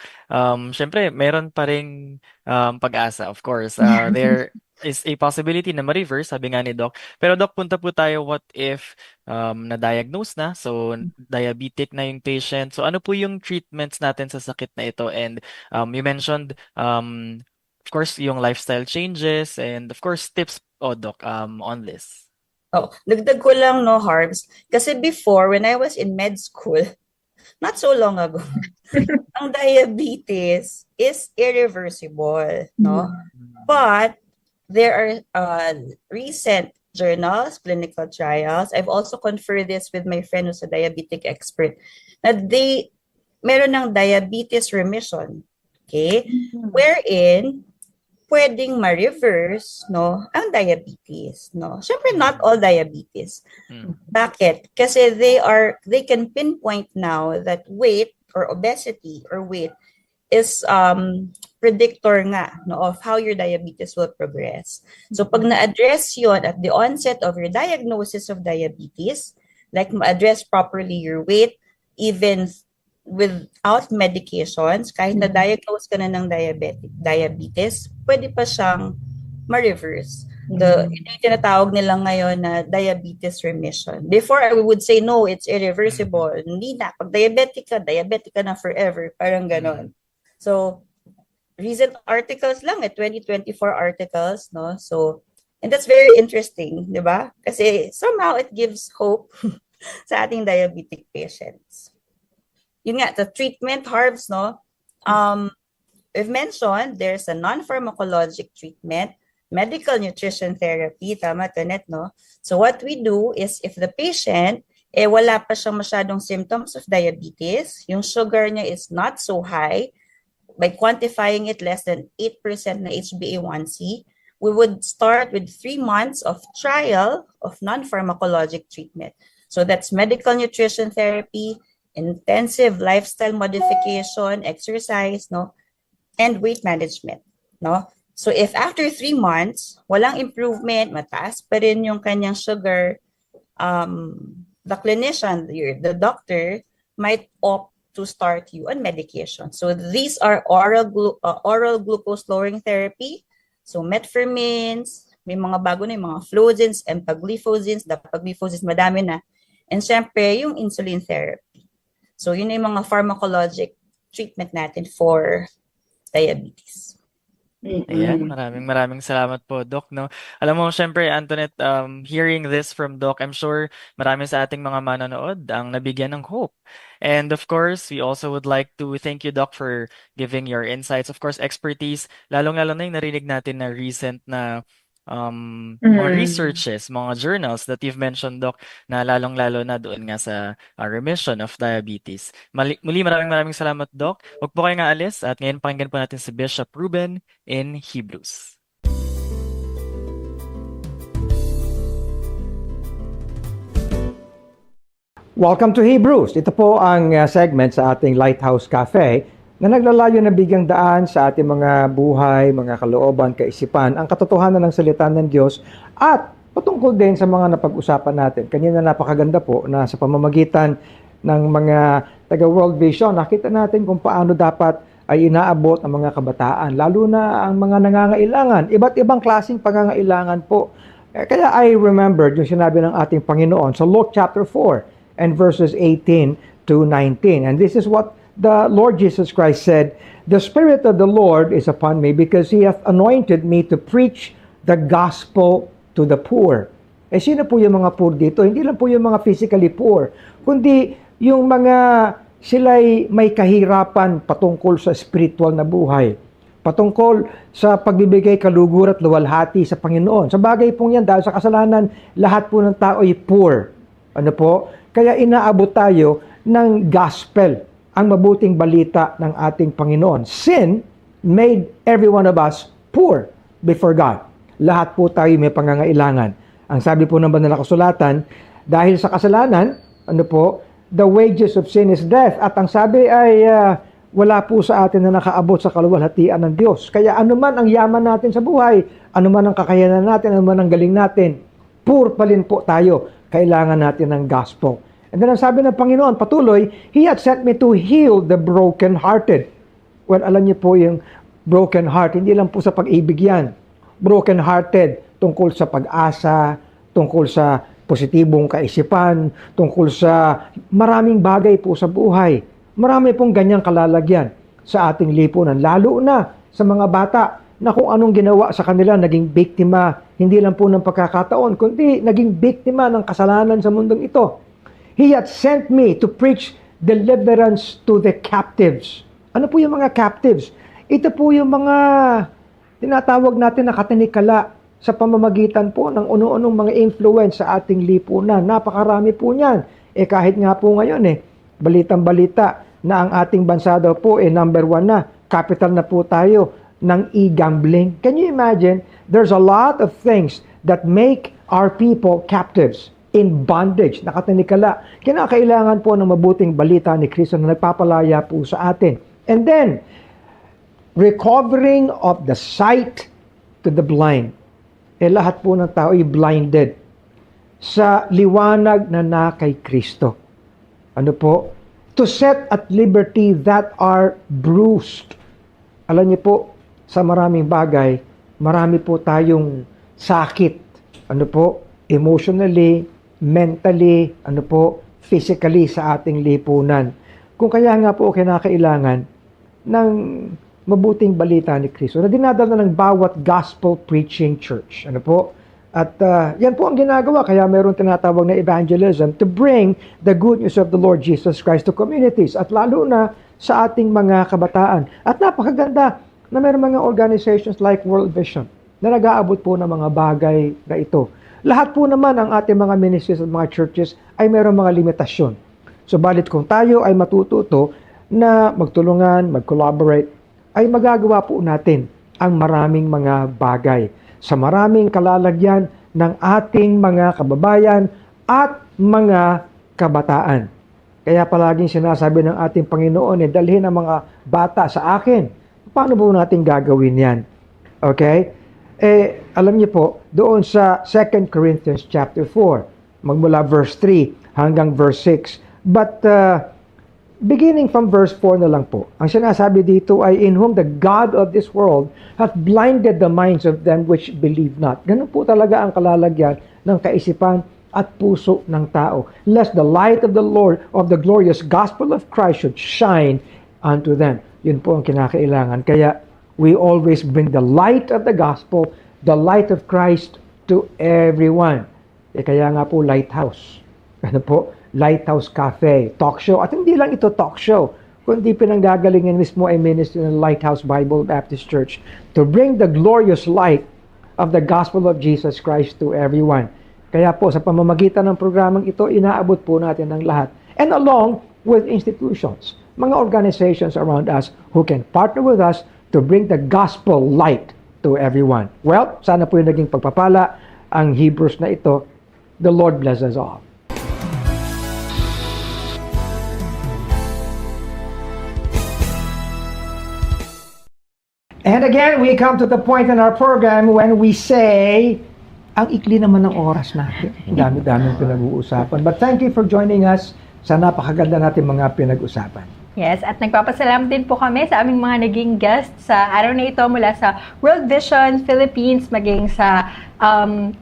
Syempre, meron pa ring pag-asa, of course. There is a possibility na ma-reverse, sabi nga ni Doc. Pero Doc, punta po tayo, what if na-diagnose na? So, diabetic na yung patient. So, ano po yung treatments natin sa sakit na ito? And you mentioned, of course, yung lifestyle changes and of course, tips, Doc, on this. Dagdag ko lang, no, Harbs. Kasi before, when I was in med school, not so long ago, ang diabetes is irreversible, no? But there are recent journals, clinical trials. I've also conferred this with my friend who's a diabetic expert, na meron ng diabetes remission, okay? Wherein pwedeng ma-reverse, no, ang diabetes, no. Syempre not all diabetes. Bakit? Kasi they can pinpoint now that weight or obesity or weight is predictor nga, no, of how your diabetes will progress. So pag na-address yon at the onset of your diagnosis of diabetes, like ma-address properly your weight, even without medications, kahit na-diagnose ka na ng diabetes, pwede pa siyang ma-reverse. Ito yung tinatawag nila ngayon na diabetes remission. Before, I would say, no, it's irreversible. Hindi na. Pag diabetic ka na forever. Parang ganon. So, recent articles lang, 2024 articles, no? So, and that's very interesting, di ba? Kasi somehow it gives hope sa ating diabetic patients. Yun nga, the treatment, Harbs, no? We've mentioned there's a non-pharmacologic treatment, medical nutrition therapy, tama, Tonet, no? So what we do is if the patient, wala pa siyang masyadong symptoms of diabetes, yung sugar niya is not so high, by quantifying it less than 8% na HbA1c, we would start with 3 months of trial of non-pharmacologic treatment. So that's medical nutrition therapy, intensive lifestyle modification, exercise, no? And weight management, no? So if after 3 months, walang improvement, mataas pa rin yung kanyang sugar, the clinician, the doctor, might opt to start you on medication. So these are oral glucose lowering therapy. So metformins, may mga bago na yung mga flozins, empagliflozins, dapagliflozins, madami na. And syempre, yung insulin therapy. So yun yung mga pharmacologic treatment natin for diabetes. Ayan, maraming salamat po, Doc, no? Alam mo, syempre, Antoinette, hearing this from Doc, I'm sure marami sa ating mga manonood ang nabigyan ng hope. And of course, we also would like to thank you, Doc, for giving your insights, of course, expertise, lalong-lalo na yung narinig natin na recent na mga researches, mga journals that you've mentioned, Doc, na lalong-lalo na doon nga sa remission of diabetes. Muli, maraming salamat, Doc. Huwag po kayong aalis at ngayon pakinggan po natin si Bishop Ruben in Hebrews. Welcome to Hebrews. Ito po ang segment sa ating Lighthouse Cafe na naglalayo na bigyang daan sa ating mga buhay, mga kalooban, kaisipan, ang katotohanan ng salita ng Diyos at patungkol din sa mga napag-usapan natin. Kanina napakaganda po na sa pamamagitan ng mga taga-World Vision, nakita natin kung paano dapat ay inaabot ang mga kabataan, lalo na ang mga nangangailangan. Iba't ibang klaseng pangangailangan po. Kaya I remembered yung sinabi ng ating Panginoon sa Luke chapter 4 and verses 18 to 19. And this is what the Lord Jesus Christ said, "The Spirit of the Lord is upon me because He hath anointed me to preach the gospel to the poor." Sino po yung mga poor dito? Hindi lang po yung mga physically poor, kundi yung mga sila'y may kahirapan patungkol sa spiritual na buhay, patungkol sa pagbibigay kalugur at luwalhati sa Panginoon. Sa bagay pong yan, dahil sa kasalanan, lahat po ng tao ay poor. Ano po? Kaya inaabot tayo ng gospel, ang mabuting balita ng ating Panginoon. Sin made every one of us poor before God. Lahat po tayo may pangangailangan. Ang sabi po ng banal na kasulatan, dahil sa kasalanan, ano po, the wages of sin is death. At ang sabi ay wala po sa atin na nakaabot sa kaluwalhatian ng Diyos. Kaya anuman ang yaman natin sa buhay, anuman ang kakayanan natin, anuman ang galing natin, poor pa rin po tayo. Kailangan natin ng gospel. And then ang sabi ng Panginoon, patuloy, He hath sent me to heal the broken-hearted. Well, alam niyo po yung broken heart, hindi lang po sa pag-ibig yan. Broken-hearted, tungkol sa pag-asa, tungkol sa positibong kaisipan, tungkol sa maraming bagay po sa buhay. Marami pong ganyang kalalagyan sa ating lipunan, lalo na sa mga bata na kung anong ginawa sa kanila, naging biktima, hindi lang po ng pagkakataon, kundi naging biktima ng kasalanan sa mundong ito. He hath sent me to preach deliverance to the captives. Ano po yung mga captives? Ito po yung mga tinatawag natin na katinikala sa pamamagitan po ng ano-anong mga influence sa ating lipunan. Napakarami po niyan. Kahit nga po ngayon balitang-balita na ang ating bansa daw po number 1 na. Capital na po tayo ng e-gambling. Can you imagine? There's a lot of things that make our people captives, in bondage, nakatinikala. Kinakailangan po ng mabuting balita ni Kristo na nagpapalaya po sa atin. And then, recovering of the sight to the blind. Lahat po ng tao ay blinded sa liwanag na kay Kristo. Ano po? To set at liberty that are bruised. Alam niyo po, sa maraming bagay, marami po tayong sakit. Ano po? Emotionally, mentally, ano po, physically sa ating lipunan. Kung kaya nga po kinakailangan ng mabuting balita ni Kristo na dinadala ng bawat gospel preaching church. Ano po? At yan po ang ginagawa, kaya meron tinatawag na evangelism to bring the good news of the Lord Jesus Christ to communities at lalo na sa ating mga kabataan. At napakaganda na meron mga organizations like World Vision na nag-aabot po ng mga bagay na ito. Lahat po naman ang ating mga ministries at mga churches ay meron mga limitasyon. Subalit kung tayo ay matututo na magtulungan, mag-collaborate, ay magagawa po natin ang maraming mga bagay sa maraming kalalagyan ng ating mga kababayan at mga kabataan. Kaya palaging sinasabi ng ating Panginoon, dalhin ang mga bata sa akin. Paano po natin gagawin yan? Okay? Alam niyo po, doon sa 2 Corinthians chapter 4, magmula verse 3 hanggang verse 6. But beginning from verse 4 na lang po, ang sinasabi dito ay, in whom the God of this world hath blinded the minds of them which believe not. Ganun po talaga ang kalalagyan ng kaisipan at puso ng tao. Lest the light of the Lord, of the glorious gospel of Christ should shine unto them. Yun po ang kinakailangan. Kaya we always bring the light of the gospel, the light of Christ to everyone. Kaya nga po, Lighthouse. Ano po? Lighthouse Cafe, talk show. At hindi lang ito talk show, kundi pinanggagalingan mismo ay ministry ng Lighthouse Bible Baptist Church to bring the glorious light of the gospel of Jesus Christ to everyone. Kaya po, sa pamamagitan ng programang ito, inaabot po natin ang lahat. And along with institutions, mga organizations around us who can partner with us to bring the gospel light to everyone. Well, sana po yung naging pagpapala ang Hebrews na ito. The Lord bless us all. And again, we come to the point in our program when we say, ang ikli naman ng oras natin. Ang dami-daming pinag-uusapan. But thank you for joining us sa napakaganda natin mga pinag-usapan. Yes, at nagpapasalamat din po kami sa aming mga naging guest sa araw na ito mula sa World Vision Philippines, maging sa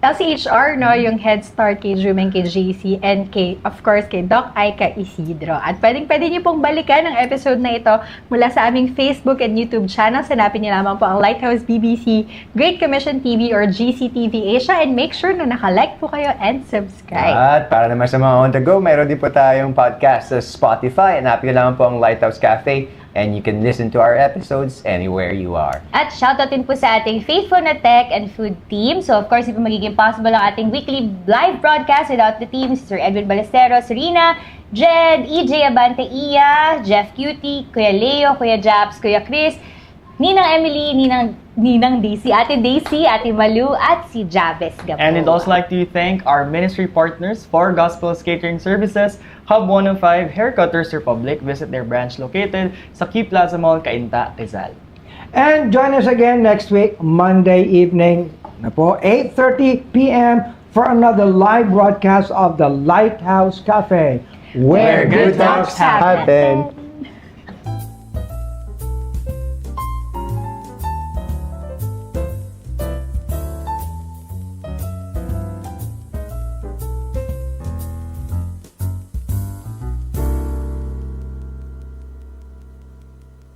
LCHR, no, yung Head Start kay Jumen, kay JC, and of course, kay Doc Aika Isidro. At pwede niyo pong balikan ang episode na ito mula sa aming Facebook and YouTube channel. Hanapin niyo lamang po ang Lighthouse BBC, Great Commission TV, or GCTV Asia, and make sure na naka-like po kayo and subscribe. At para naman sa mga on the go, mayroon din po tayong podcast sa Spotify. Hanapin niyo lamang po ang Lighthouse Cafe, and you can listen to our episodes anywhere you are. At shoutout din po sa ating faithful na tech and food team. So of course, hindi po magiging possible ang ating weekly live broadcast without the team, Sir Edwin Balesteros, Serena, Jed, EJ Abante, Iya, Jeff Cutie, Kuya Leo, Kuya Japs, Kuya Chris, Ninang Emily, Ninang Daisy, Ate Malu, at si Javes Gabo. And I'd also like to thank our ministry partners for Gospel Catering Services, Hub 105, Haircutters Republic. Visit their branch located sa Key Plaza Mall, Cainta, Rizal. And join us again next week, Monday evening, 8:30 p.m. for another live broadcast of the Lighthouse Cafe, where good talks happen.